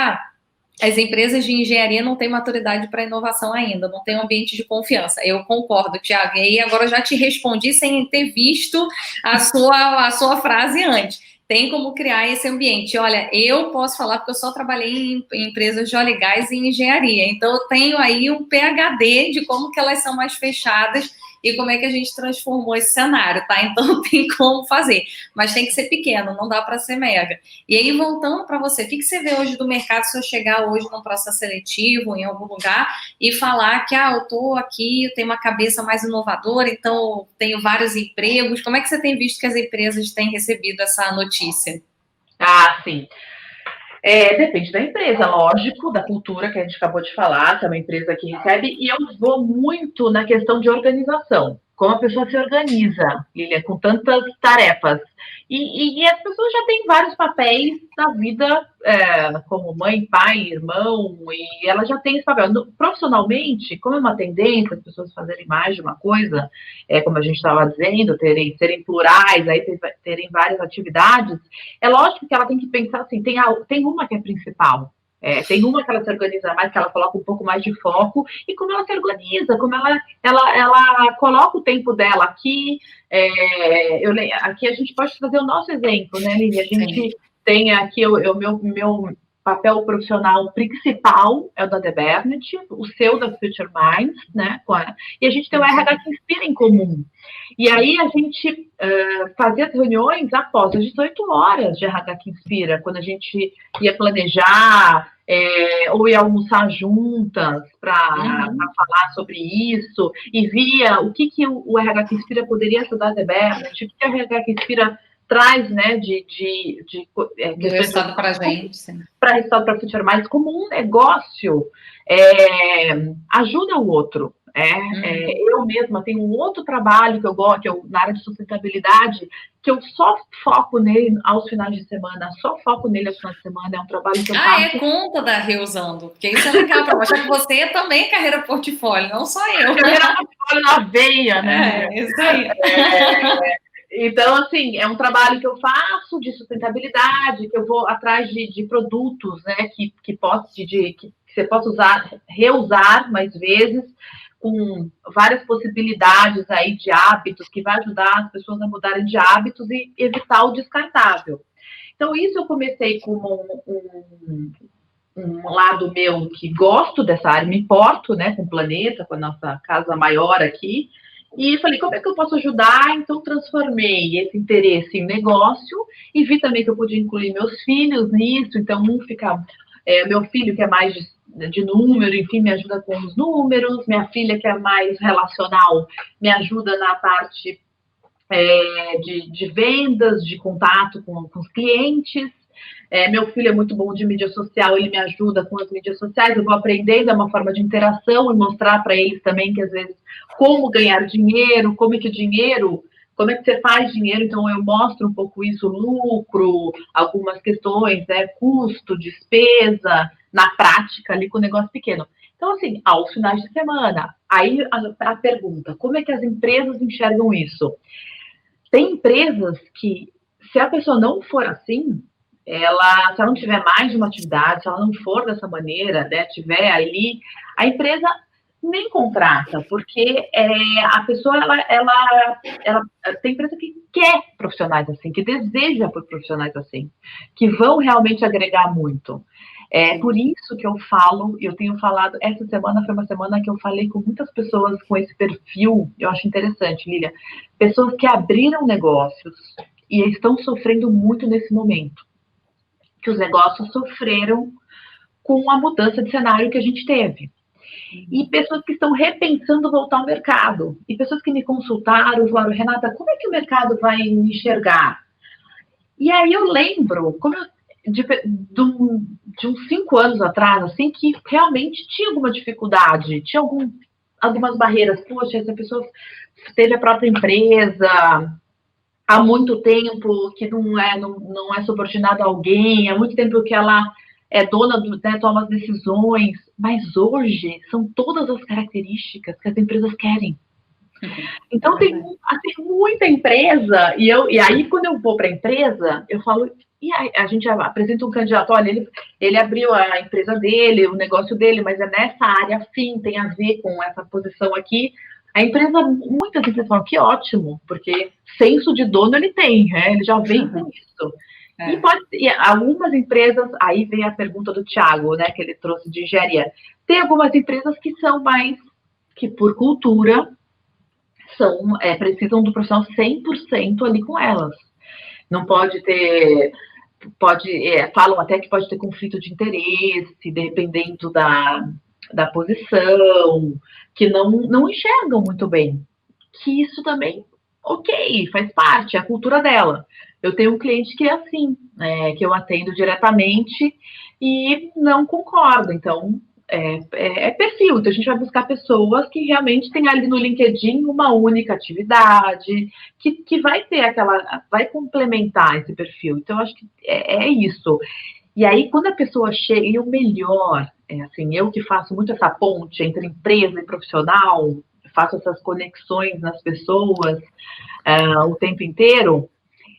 as empresas de engenharia não têm maturidade para inovação ainda, não tem um ambiente de confiança. Eu concordo, Thiago. E aí agora eu já te respondi sem ter visto a sua frase antes. Tem como criar esse ambiente. Olha, eu posso falar porque eu só trabalhei em empresas de óleo e gás e engenharia. Então eu tenho aí um PhD de como que elas são mais fechadas e como é que a gente transformou esse cenário, tá? Então tem como fazer, mas tem que ser pequeno, não dá para ser mega. E aí, voltando para você, o que você vê hoje do mercado se eu chegar hoje num processo seletivo, em algum lugar, e falar que, eu tô aqui, eu tenho uma cabeça mais inovadora, então eu tenho vários empregos. Como é que você tem visto que as empresas têm recebido essa notícia? Sim. Depende da empresa, lógico, da cultura que a gente acabou de falar, se é uma empresa que recebe, e eu vou muito na questão de organização, como a pessoa se organiza, Lilian, com tantas tarefas. E as pessoas já têm vários papéis na vida, como mãe, pai, irmão, e ela já tem esse papel. Profissionalmente, como é uma tendência as pessoas fazerem mais de uma coisa, como a gente estava dizendo, serem plurais, aí terem várias atividades, é lógico que ela tem que pensar assim, tem uma que é principal, tem uma que ela se organiza mais, que ela coloca um pouco mais de foco, e como ela se organiza, como ela coloca o tempo dela aqui. Aqui a gente pode trazer o nosso exemplo, né, Lili? A gente tem aqui o meu papel profissional principal é o da The Bernet, o seu da Future Minds, né? E a gente tem o RH que inspira em comum. E aí a gente fazia as reuniões após as 18 horas de RH que inspira, quando a gente ia planejar ou ia almoçar juntas para falar sobre isso, e via o que o RH que inspira poderia ajudar a The Bernet, o que a RH que inspira traz, né, de resultado para a gente, para resultado para Future Minds, como um negócio ajuda o outro. Eu mesma tenho um outro trabalho que eu gosto, na área de sustentabilidade, que eu só foco nele aos finais de semana, é um trabalho que eu faço. É conta da Reusando, porque isso é legal para mostrar que você também é carreira portfólio, não só eu. Carreira portfólio na veia, né? Isso aí. Então, assim, é um trabalho que eu faço de sustentabilidade, que eu vou atrás de produtos, né, que você possa reusar mais vezes, com várias possibilidades aí de hábitos, que vai ajudar as pessoas a mudarem de hábitos e evitar o descartável. Então, isso eu comecei como um lado meu que gosto dessa área, me importo, né, com o planeta, com a nossa casa maior aqui, e falei, como é que eu posso ajudar? Então, transformei esse interesse em negócio e vi também que eu podia incluir meus filhos nisso. Então, meu filho, que é mais de número, enfim, me ajuda com os números. Minha filha, que é mais relacional, me ajuda na parte de vendas, de contato com os clientes. Meu filho é muito bom de mídia social, ele me ajuda com as mídias sociais, eu vou aprendendo, é uma forma de interação e mostrar para eles também que, às vezes, como ganhar dinheiro, como é que você faz dinheiro, então eu mostro um pouco isso, lucro, algumas questões, custo, despesa, na prática ali com o negócio pequeno. Então, assim, aos finais de semana, aí a pergunta, como é que as empresas enxergam isso? Tem empresas que, se a pessoa não for assim, se ela não tiver mais de uma atividade, se ela não for dessa maneira, né, tiver ali, a empresa nem contrata, porque a pessoa, ela tem empresa que quer profissionais assim, que deseja por profissionais assim, que vão realmente agregar muito. Por isso que eu tenho falado, essa semana foi uma semana que eu falei com muitas pessoas com esse perfil, eu acho interessante, Lília, pessoas que abriram negócios e estão sofrendo muito nesse momento, que os negócios sofreram com a mudança de cenário que a gente teve. E pessoas que estão repensando voltar ao mercado. E pessoas que me consultaram, falaram, Renata, como é que o mercado vai me enxergar? E aí eu lembro, de uns 5 anos atrás, assim, que realmente tinha alguma dificuldade, tinha algumas barreiras. Poxa, essa pessoa teve a própria empresa há muito tempo, que não é subordinada a alguém, há muito tempo que ela é dona, toma as decisões, mas hoje são todas as características que as empresas querem. Então, tem assim, muita empresa, e aí quando eu vou para a empresa, eu falo, e aí, a gente apresenta um candidato, olha, ele abriu a empresa dele, o negócio dele, mas é nessa área, sim, tem a ver com essa posição aqui. A empresa, muitas empresas falam, que ótimo, porque senso de dono ele tem, ele já vem com isso. E algumas empresas, aí vem a pergunta do Thiago, né, que ele trouxe de engenharia. Tem algumas empresas que são mais, que por cultura, precisam do profissional 100% ali com elas. Não pode ter, falam até que pode ter conflito de interesse, dependendo da posição, que não enxergam muito bem. Que isso também, ok, faz parte, é a cultura dela. Eu tenho um cliente que é assim, que eu atendo diretamente e não concordo. Então, perfil. Então, a gente vai buscar pessoas que realmente têm ali no LinkedIn uma única atividade, que vai ter vai complementar esse perfil. Então, eu acho que é isso. E aí, quando a pessoa chega, e o melhor, assim, eu que faço muito essa ponte entre empresa e profissional, faço essas conexões nas pessoas o tempo inteiro,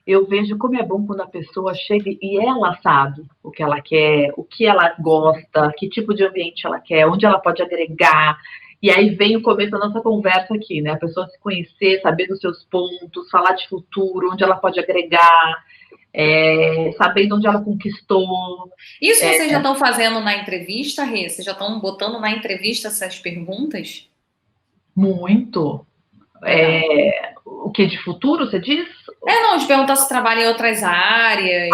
eu vejo como é bom quando a pessoa chega e ela sabe o que ela quer, o que ela gosta, que tipo de ambiente ela quer, onde ela pode agregar. E aí vem o começo da nossa conversa aqui, né? A pessoa se conhecer, saber dos seus pontos, falar de futuro, onde ela pode agregar. sabendo onde ela conquistou. Isso vocês já estão fazendo na entrevista, Rê? Vocês já estão botando na entrevista essas perguntas? Muito. O que de futuro, você diz? Não, de perguntar se trabalha em outras áreas.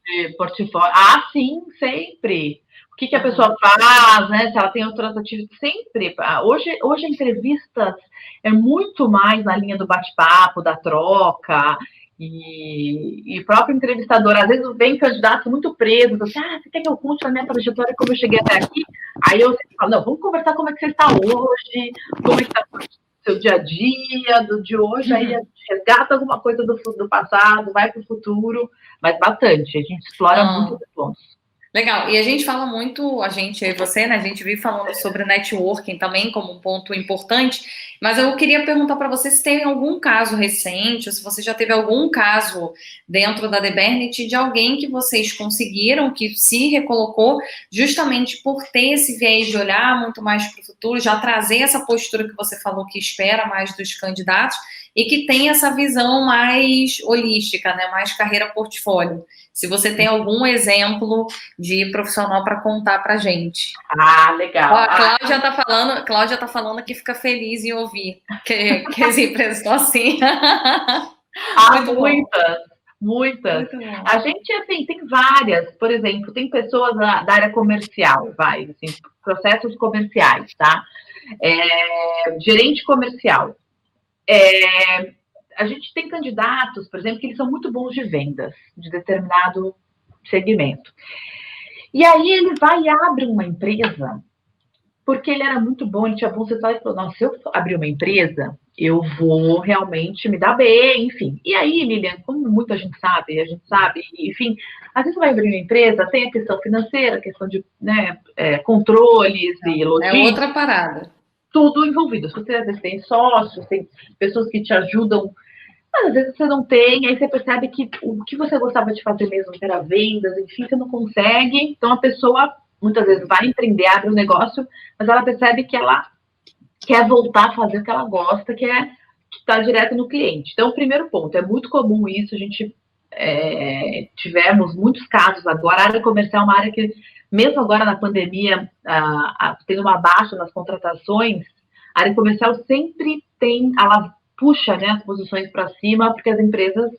De portfólio. Sim, sempre. O que a pessoa faz, né? Se ela tem outras atividades, sempre. Hoje a entrevista é muito mais na linha do bate-papo, da troca, e o próprio entrevistador, às vezes vem candidatos muito presos, assim, você quer que eu conte a minha trajetória, como eu cheguei até aqui? Aí eu sempre falo, não, vamos conversar como é que você está hoje, como é que está o seu dia a dia, do de hoje, aí a gente resgata alguma coisa do passado, vai para o futuro, mas bastante, a gente explora muito os pontos. Legal, e a gente fala muito, a gente e você, né? A gente vive falando sobre networking também como um ponto importante, mas eu queria perguntar para você se tem algum caso recente, ou se você já teve algum caso dentro da The Bernit de alguém que vocês conseguiram, que se recolocou justamente por ter esse viés de olhar muito mais para o futuro, já trazer essa postura que você falou que espera mais dos candidatos e que tem essa visão mais holística, né? Mais carreira portfólio. Se você tem algum exemplo de profissional para contar para gente. Legal. A Cláudia está falando que fica feliz em ouvir que as empresas estão assim. Muitas. A gente, assim, tem várias. Por exemplo, tem pessoas da área comercial, assim, processos comerciais, tá? Gerente comercial. A gente tem candidatos, por exemplo, que eles são muito bons de vendas de determinado segmento. E aí ele vai e abre uma empresa, porque ele era muito bom, ele tinha bom resultado, e falou, se eu abrir uma empresa, eu vou realmente me dar bem, enfim. E aí, Lilian, como muita gente sabe, enfim, às vezes você vai abrir uma empresa, tem a questão financeira, a questão de controles e logística. É outra parada. Tudo envolvido. Você às vezes tem sócios, tem pessoas que te ajudam, mas às vezes você não tem, aí você percebe que o que você gostava de fazer mesmo, que era vendas, enfim, você não consegue. Então a pessoa muitas vezes vai empreender, abre um negócio, mas ela percebe que ela quer voltar a fazer o que ela gosta, que é estar direto no cliente. Então, o primeiro ponto, é muito comum isso, a gente tivemos muitos casos agora, a área comercial é uma área que, mesmo agora na pandemia, tendo uma baixa nas contratações, a área comercial sempre ela puxa, né, as posições para cima, porque as empresas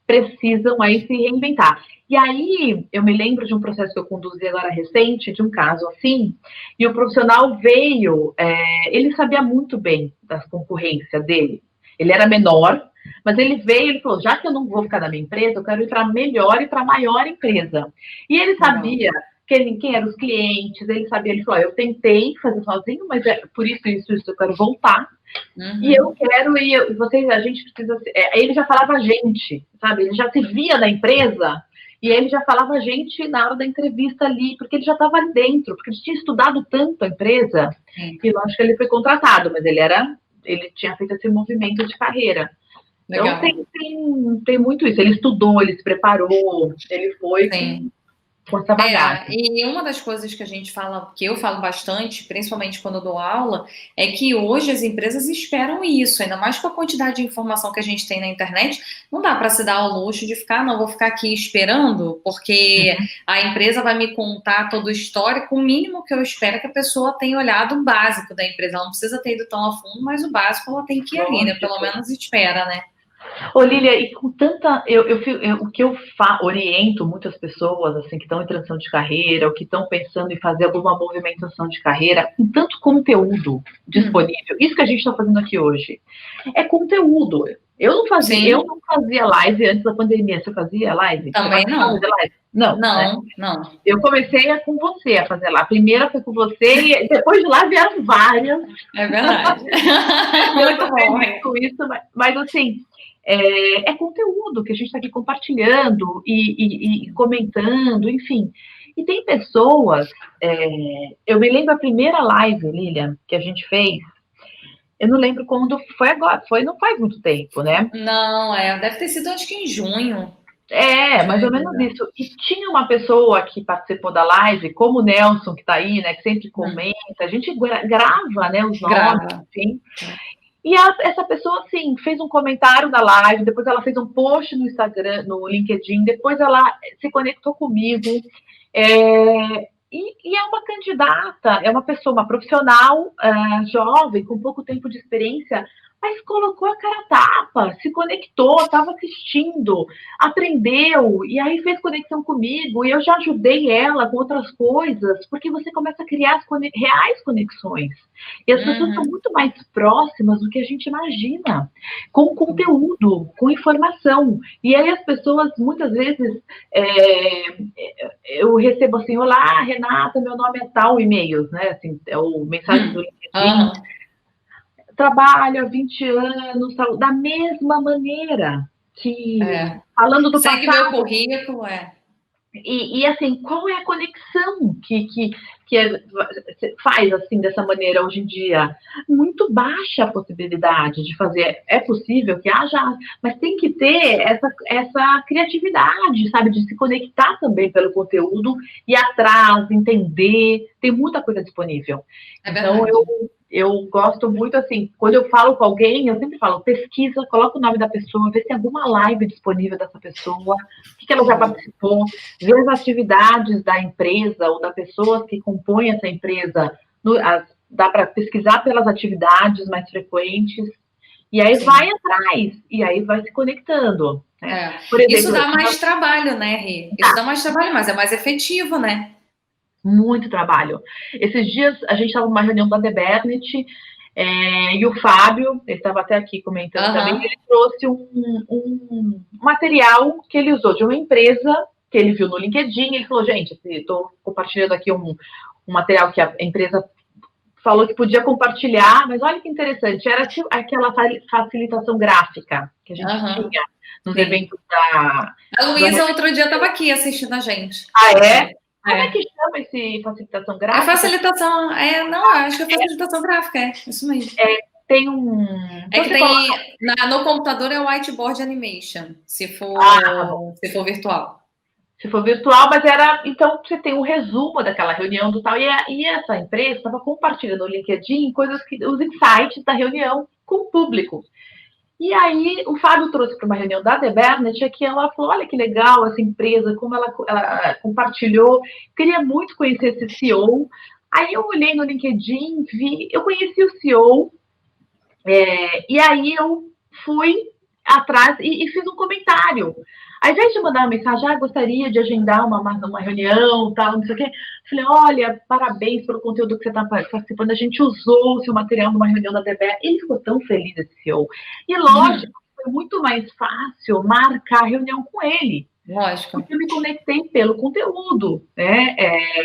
precisam aí se reinventar. E aí, eu me lembro de um processo que eu conduzi agora recente, de um caso assim, e o profissional veio, ele sabia muito bem da concorrência dele, ele era menor, mas ele veio, ele falou, já que eu não vou ficar na minha empresa, eu quero ir para a melhor e para a maior empresa. E ele sabia quem eram os clientes, ele sabia, ele falou, eu tentei fazer sozinho, mas por isso eu quero voltar. E eu quero, a gente precisa. Ele já falava a gente, sabe? Ele já se via na empresa e ele já falava a gente na hora da entrevista ali, porque ele já estava ali dentro, porque ele tinha estudado tanto a empresa, e lógico que ele foi contratado, mas ele tinha feito esse movimento de carreira. Legal. Então tem muito isso. Ele estudou, ele se preparou, ele foi. Sim. E uma das coisas que a gente fala, que eu falo bastante, principalmente quando eu dou aula, é que hoje as empresas esperam isso, ainda mais com a quantidade de informação que a gente tem na internet, não dá para se dar ao luxo de ficar, não, vou ficar aqui esperando, porque a empresa vai me contar todo o histórico, o mínimo que eu espero é que a pessoa tenha olhado o básico da empresa, ela não precisa ter ido tão a fundo, mas o básico ela tem que ir ali, né, pelo menos espera, né. Ô, Lília, e com tanta. O que eu oriento muitas pessoas assim, que estão em transição de carreira, ou que estão pensando em fazer alguma movimentação de carreira, com tanto conteúdo disponível, isso que a gente está fazendo aqui hoje, é conteúdo. Eu não fazia live antes da pandemia. Você fazia live? Também não. Não, não. Eu comecei com você a fazer lá. A primeira foi com você e depois de lá vieram várias. É verdade. Muito bom. Com isso, mas assim. É conteúdo que a gente está aqui compartilhando e comentando, enfim. E tem pessoas, eu me lembro a primeira live, Lilian, que a gente fez, eu não lembro quando foi agora, não faz muito tempo, né? Não, deve ter sido acho que em junho. Mais ou menos isso. E tinha uma pessoa que participou da live, como o Nelson, que está aí, né, que sempre comenta, a gente grava, né, os nomes, enfim. E essa pessoa, assim, fez um comentário na live, depois ela fez um post no Instagram, no LinkedIn, depois ela se conectou comigo. E é uma candidata, é uma pessoa, uma profissional jovem, com pouco tempo de experiência, mas colocou a cara a tapa, se conectou, estava assistindo, aprendeu, e aí fez conexão comigo, e eu já ajudei ela com outras coisas, porque você começa a criar as reais conexões. E as pessoas são muito mais próximas do que a gente imagina, com conteúdo, com informação. E aí as pessoas, muitas vezes, eu recebo assim, olá, Renata, meu nome é tal, e-mails, né? Assim, é o mensagem do LinkedIn. Trabalho há 20 anos, da mesma maneira que falando do segue passado. Meu currículo, E assim, qual é a conexão que faz assim dessa maneira hoje em dia? Muito baixa a possibilidade de fazer. É possível que haja, mas tem que ter essa criatividade, sabe, de se conectar também pelo conteúdo, ir atrás, entender. Tem muita coisa disponível. Então, eu gosto muito, assim, quando eu falo com alguém, eu sempre falo, pesquisa, coloca o nome da pessoa, vê se tem alguma live disponível dessa pessoa, o que ela já participou, vê as atividades da empresa ou da pessoa que compõe essa empresa, dá para pesquisar pelas atividades mais frequentes, e aí vai atrás, e aí vai se conectando. Né? Por exemplo, isso dá mais trabalho, né, Rê? Isso dá mais trabalho, mas é mais efetivo, né? Muito trabalho. Esses dias a gente estava numa reunião da Debernet e o Fábio, ele estava até aqui comentando também, ele trouxe um material que ele usou de uma empresa que ele viu no LinkedIn. Ele falou, gente, estou compartilhando aqui um material que a empresa falou que podia compartilhar, mas olha que interessante, era aquela facilitação gráfica que a gente tinha nos eventos da... A Luísa outro dia estava aqui assistindo a gente. Ah, é? Como é que chama esse facilitação gráfica? É facilitação, não, acho que é facilitação gráfica, isso mesmo. Tem um... Então, que tem, no computador é o whiteboard animation, se for virtual. Se for virtual, mas era... Então, você tem um resumo daquela reunião do tal, e essa empresa estava compartilhando no LinkedIn os insights da reunião com o público. E aí, o Fábio trouxe para uma reunião da The Bernet, aqui ela falou, olha que legal essa empresa, como ela compartilhou, queria muito conhecer esse CEO. Aí eu olhei no LinkedIn, eu conheci o CEO, e aí eu fui atrás e fiz um comentário. Ao invés de mandar uma mensagem, gostaria de agendar uma reunião, tal, não sei o quê, falei, olha, parabéns pelo conteúdo que você está participando, a gente usou o seu material numa reunião da DBR. Ele ficou tão feliz, esse CEO. E lógico, foi muito mais fácil marcar a reunião com ele. Lógico. Porque eu me conectei pelo conteúdo, né?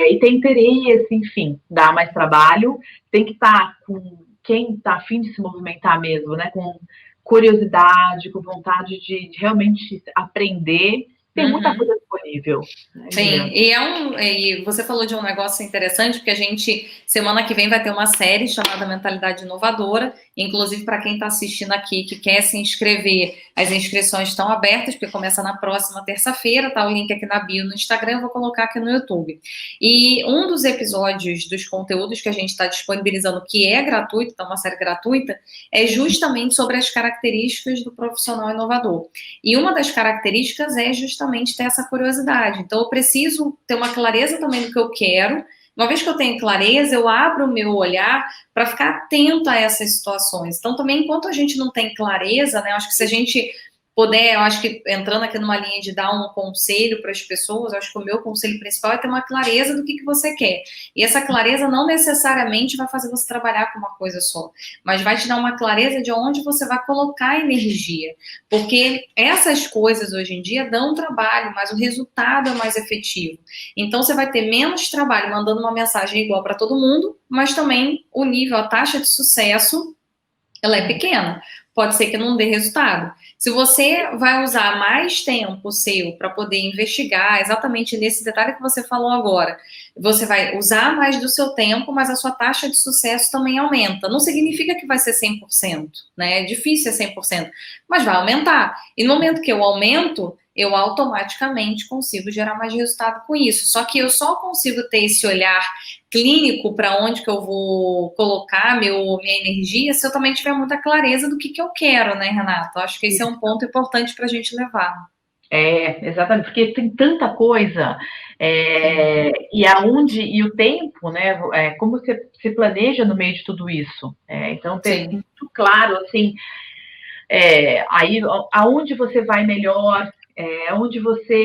E tem interesse, enfim, dá mais trabalho, tem que estar com quem está afim de se movimentar mesmo, né? Com curiosidade, com vontade de realmente aprender. Tem muita coisa disponível. Né? Sim, e você falou de um negócio interessante, porque a gente, semana que vem, vai ter uma série chamada Mentalidade Inovadora, inclusive para quem está assistindo aqui, que quer se inscrever, as inscrições estão abertas, porque começa na próxima terça-feira, tá o link aqui na bio no Instagram, eu vou colocar aqui no YouTube. E um dos episódios dos conteúdos que a gente está disponibilizando, que é gratuito, tá uma série gratuita, é justamente sobre as características do profissional inovador. E uma das características é justamente ter essa curiosidade. Então, eu preciso ter uma clareza também do que eu quero. Uma vez que eu tenho clareza, eu abro o meu olhar para ficar atento a essas situações. Então, também, enquanto a gente não tem clareza, né, eu acho que se a gente puder, eu acho que entrando aqui numa linha de dar um conselho para as pessoas, eu acho que o meu conselho principal é ter uma clareza do que você quer. E essa clareza não necessariamente vai fazer você trabalhar com uma coisa só, mas vai te dar uma clareza de onde você vai colocar energia. Porque essas coisas hoje em dia dão trabalho, mas o resultado é mais efetivo. Então você vai ter menos trabalho mandando uma mensagem igual para todo mundo, mas também o nível, a taxa de sucesso, ela é pequena. Pode ser que não dê resultado. Se você vai usar mais tempo seu para poder investigar exatamente nesse detalhe que você falou agora, você vai usar mais do seu tempo, mas a sua taxa de sucesso também aumenta. Não significa que vai ser 100%, né? É difícil ser 100%, mas vai aumentar. E no momento que eu aumento, eu automaticamente consigo gerar mais resultado com isso. Só que eu só consigo ter esse olhar clínico para onde que eu vou colocar minha energia se eu também tiver muita clareza do que eu quero, né, Renato? Acho que esse é um ponto importante para a gente levar. Exatamente, porque tem tanta coisa, e o tempo, né? Como você se planeja no meio de tudo isso. Então, ter Sim. muito claro, assim, aí aonde você vai melhor,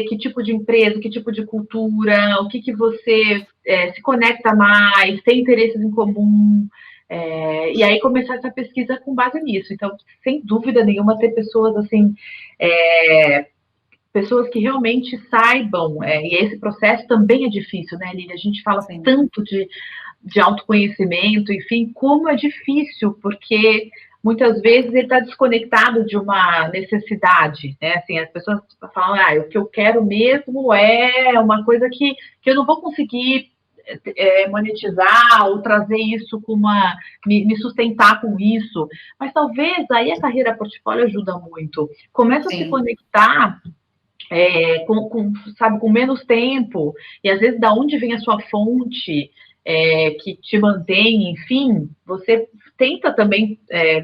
que tipo de empresa, que tipo de cultura, o que você se conecta mais, tem interesses em comum, e aí começar essa pesquisa com base nisso. Então, sem dúvida nenhuma, ter pessoas assim, pessoas que realmente saibam, e esse processo também é difícil, né, Lília? A gente fala Sim. tanto de autoconhecimento, enfim, como é difícil, porque muitas vezes ele está desconectado de uma necessidade, né? Assim, as pessoas falam, o que eu quero mesmo é uma coisa que eu não vou conseguir monetizar ou trazer isso com me sustentar com isso, mas talvez aí a carreira portfólio ajuda muito. Começa a se conectar sabe, com menos tempo, e às vezes da onde vem a sua fonte que te mantém, enfim, você tenta também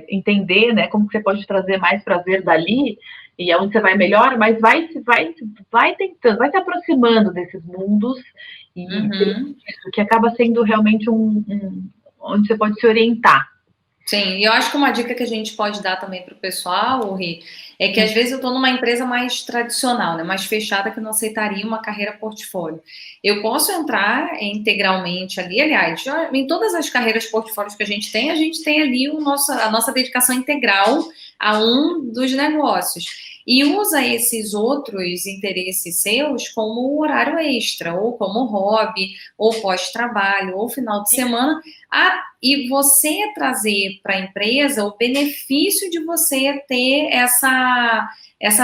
entender, né, como que você pode trazer mais prazer dali, e aonde você vai melhor, mas vai tentando, vai se aproximando desses mundos, e isso que acaba sendo realmente onde você pode se orientar. Sim, e eu acho que uma dica que a gente pode dar também para o pessoal, Rê, é que às vezes eu estou numa empresa mais tradicional, né, mais fechada, que não aceitaria uma carreira portfólio. Eu posso entrar integralmente ali, aliás, em todas as carreiras portfólios que a gente tem ali a nossa dedicação integral a um dos negócios. E usa esses outros interesses seus como horário extra, ou como hobby, ou pós-trabalho, ou final de semana, e você trazer para a empresa o benefício de você ter essa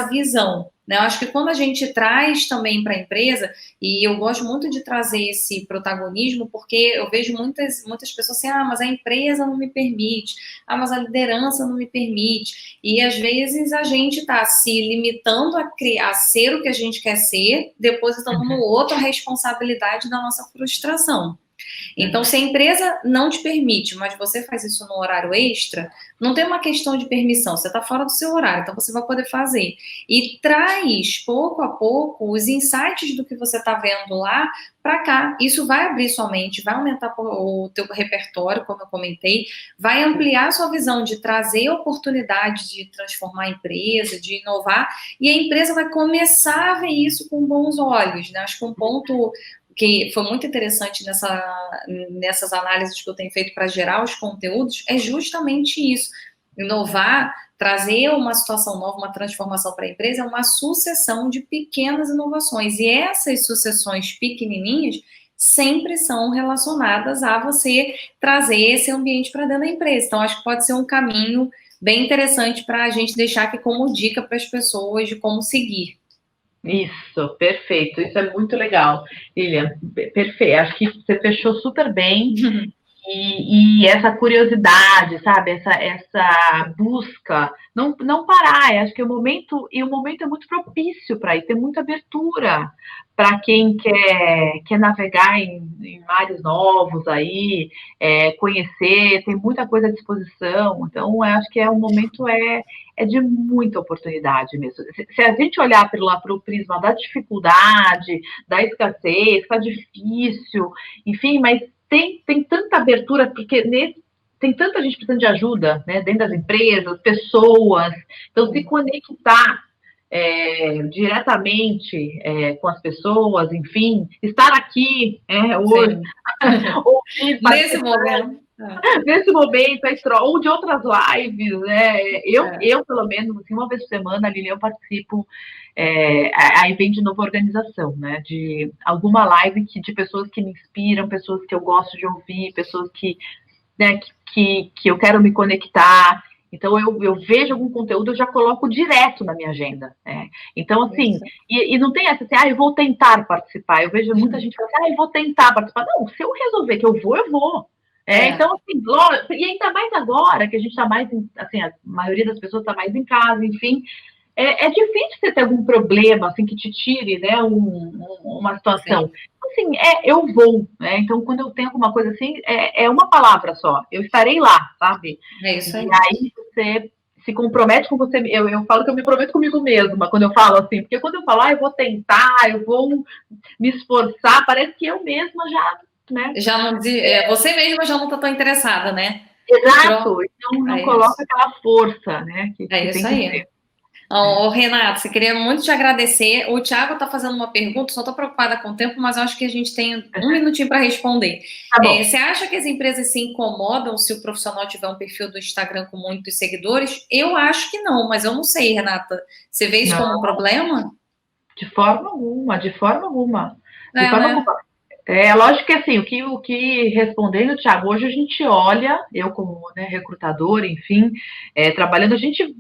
visão. Né? Eu acho que quando a gente traz também para a empresa, e eu gosto muito de trazer esse protagonismo, porque eu vejo muitas pessoas assim, mas a empresa não me permite, mas a liderança não me permite. E às vezes a gente está se limitando a ser o que a gente quer ser, depositando no outro a responsabilidade da nossa frustração. Então, se a empresa não te permite, mas você faz isso no horário extra, não tem uma questão de permissão, você está fora do seu horário, então você vai poder fazer. E traz, pouco a pouco, os insights do que você está vendo lá para cá. Isso vai abrir sua mente, vai aumentar o teu repertório, como eu comentei, vai ampliar a sua visão de trazer oportunidades de transformar a empresa, de inovar, e a empresa vai começar a ver isso com bons olhos, né? Acho que um ponto que foi muito interessante nessas análises que eu tenho feito para gerar os conteúdos, é justamente isso. Inovar, trazer uma situação nova, uma transformação para a empresa, é uma sucessão de pequenas inovações. E essas sucessões pequenininhas sempre são relacionadas a você trazer esse ambiente para dentro da empresa. Então, acho que pode ser um caminho bem interessante para a gente deixar aqui como dica para as pessoas de como seguir. Isso, perfeito. Isso é muito legal, Lilian. Perfeito. Acho que você fechou super bem. E essa curiosidade, sabe? Essa busca, não parar. Acho que o momento é muito propício para isso, tem muita abertura para quem quer navegar em mares novos aí, conhecer, tem muita coisa à disposição. Então, eu acho que um momento de muita oportunidade mesmo. Se a gente olhar para o prisma da dificuldade, da escassez, está difícil, enfim, mas tem tanta abertura, porque tem tanta gente precisando de ajuda, né, dentro das empresas, pessoas. Então, se conectar diretamente com as pessoas, enfim, estar aqui hoje, nesse momento. Nesse momento, ou de outras lives, né? Eu pelo menos, assim, uma vez por semana, Lilian, eu participo, aí vem de novo a organização, né? De alguma live de pessoas que me inspiram, pessoas que eu gosto de ouvir, pessoas né, que eu quero me conectar. Então, eu vejo algum conteúdo, eu já coloco direto na minha agenda. Né? Então, assim, e não tem essa assim, eu vou tentar participar. Eu vejo muita gente falando assim, eu vou tentar participar. Não, se eu resolver que eu vou. Então, assim, e ainda mais agora, que a gente está mais, assim, a maioria das pessoas está mais em casa, enfim. é difícil você ter algum problema, assim, que te tire, né, uma situação. Sim. Assim, eu vou, né? Então, quando eu tenho alguma coisa assim, é uma palavra só. Eu estarei lá, sabe? É isso E aí. aí você se compromete com você. Eu falo que eu me prometo comigo mesma quando eu falo assim, porque quando eu falo, eu vou tentar, eu vou me esforçar, parece que eu mesma já, né? Já não, você mesma já não está tão interessada, né? Exato, Pronto. então não É coloca isso. aquela força, né? Que É tem isso que aí. ter. Ô, Renato, você queria muito te agradecer. O Thiago está fazendo uma pergunta, só estou preocupada com o tempo, mas eu acho que a gente tem um minutinho para responder. Tá bom. Você acha que as empresas se incomodam se o profissional tiver um perfil do Instagram com muitos seguidores? Eu acho que não, mas eu não sei, Renata. Você vê isso como um Não, problema? de forma alguma, de forma alguma. De É, forma né? alguma. É lógico que assim, o que respondendo, Thiago, hoje a gente olha, eu como, né, recrutador, enfim, trabalhando, a gente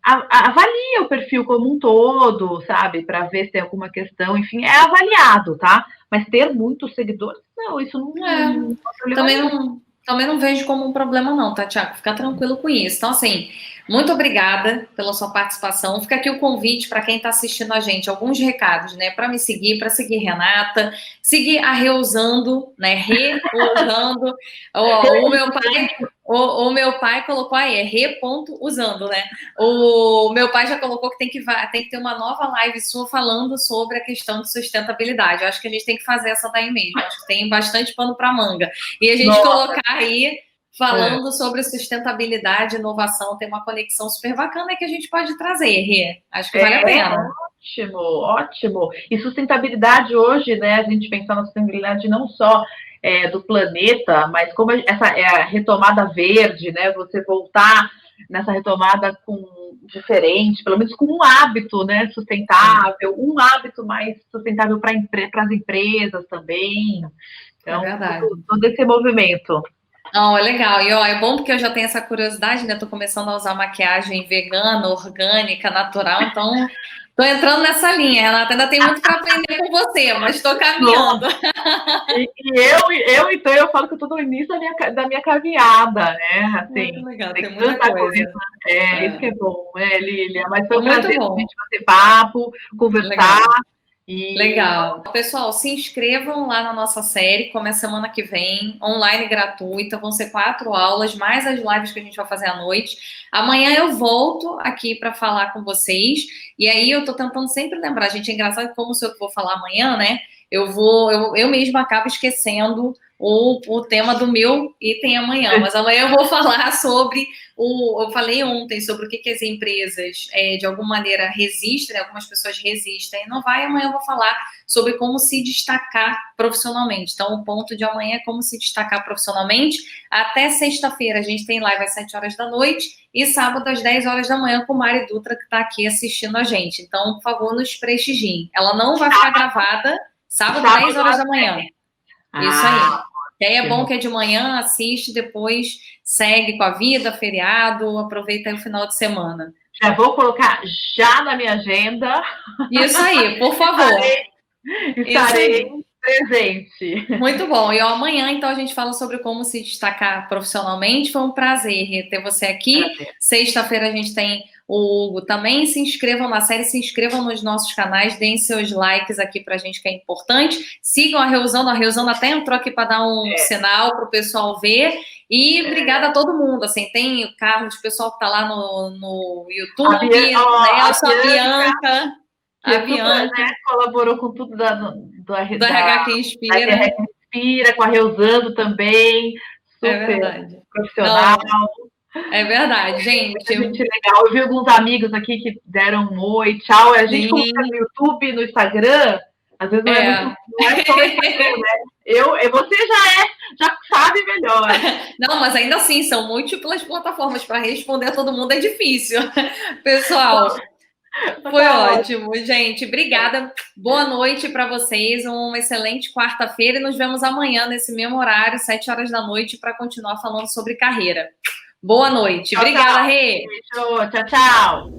avalia o perfil como um todo, sabe? Para ver se tem alguma questão, enfim, é avaliado, tá? Mas ter muitos seguidores, não, isso É, não é problema nenhum. também não vejo como um problema não, tá, Thiago? Fica tranquilo com isso. Então, assim, muito obrigada pela sua participação. Fica aqui o convite para quem está assistindo a gente, alguns recados, né? Para me seguir, para seguir Renata, seguir a Reusando, né? Reusando. O meu pai... O meu pai colocou aí, re.usando, né? O meu pai já colocou que tem que ter uma nova live sua falando sobre a questão de sustentabilidade. Eu acho que a gente tem que fazer essa daí mesmo. Eu acho que tem bastante pano para manga. E a gente Nossa, colocar aí falando sobre sustentabilidade, inovação, tem uma conexão super bacana que a gente pode trazer, Rê. Acho que vale a pena. ótimo, ótimo. E sustentabilidade hoje, né? A gente pensar na sustentabilidade não só do planeta, mas como essa é a retomada verde, né? Você voltar nessa retomada com diferente, pelo menos com um hábito, né? Sustentável, um hábito mais sustentável para as empresas também. É Então, verdade. todo esse movimento. Não, é legal. E ó, é bom porque eu já tenho essa curiosidade, né? Tô começando a usar maquiagem vegana, orgânica, natural, então tô entrando nessa linha, Renata. Ainda tem muito para aprender com você, mas estou caminhando. Então, eu falo que eu tô no início da minha caminhada, né? Muito Assim, legal, tem tem muita tanta coisa. coisa. Isso que é bom, Lília? Mas foi É um muito prazer a bom. gente bater papo, conversar. Legal. E Legal. Pessoal, se inscrevam lá na nossa série, começa semana que vem, online gratuita, vão ser 4 aulas, mais as lives que a gente vai fazer à noite. Amanhã eu volto aqui para falar com vocês, e aí eu tô tentando sempre lembrar, gente, é engraçado como se eu vou falar amanhã, né? Eu mesma acabo esquecendo o tema do meu item amanhã, mas amanhã eu vou falar sobre eu falei ontem sobre o que as empresas, de alguma maneira, resistem, né? Algumas pessoas resistem a inovar, e amanhã eu vou falar sobre como se destacar profissionalmente. Então, o ponto de amanhã é como se destacar profissionalmente. Até sexta-feira a gente tem live às 7 horas da noite e sábado às 10 horas da manhã com Mari Dutra, que está aqui assistindo a gente. Então, por favor, nos prestigiem. Ela não vai ficar gravada sábado, 10 horas da manhã. Isso aí. E aí é bom que é de manhã, assiste, depois segue com a vida, feriado, aproveita aí o final de semana. já vou colocar já na minha agenda. Isso aí, por favor. Isso Estarei aí. presente. Muito bom. E ó, amanhã, então, a gente fala sobre como se destacar profissionalmente. Foi um prazer ter você aqui. Prazer. Sexta-feira a gente tem o Hugo também. Se inscrevam na série, se inscrevam nos nossos canais, deem seus likes aqui pra gente, que é importante. Sigam a Reusando. A Reusando até entrou aqui para dar um sinal pro pessoal ver. E obrigada a todo mundo. Assim, tem o Carlos, o pessoal que tá lá no YouTube, Nelson, a Bianca. A Bianca, né, colaborou com tudo do RH que Inspira. Da RH que Inspira, com a Reusando também, super verdade. profissional. Não, é verdade, gente. Muita gente legal. Eu vi alguns amigos aqui que deram um oi, tchau. A gente coloca no YouTube, no Instagram, às vezes não é só o Instagram, né? Você já sabe melhor. Não, mas ainda assim, são múltiplas plataformas para responder a todo mundo, é difícil. Pessoal, foi ótimo, gente. Obrigada. Boa noite para vocês. Uma excelente quarta-feira e nos vemos amanhã nesse mesmo horário, 7 horas da noite, para continuar falando sobre carreira. Boa noite. Obrigada, Rê. Tchau, tchau.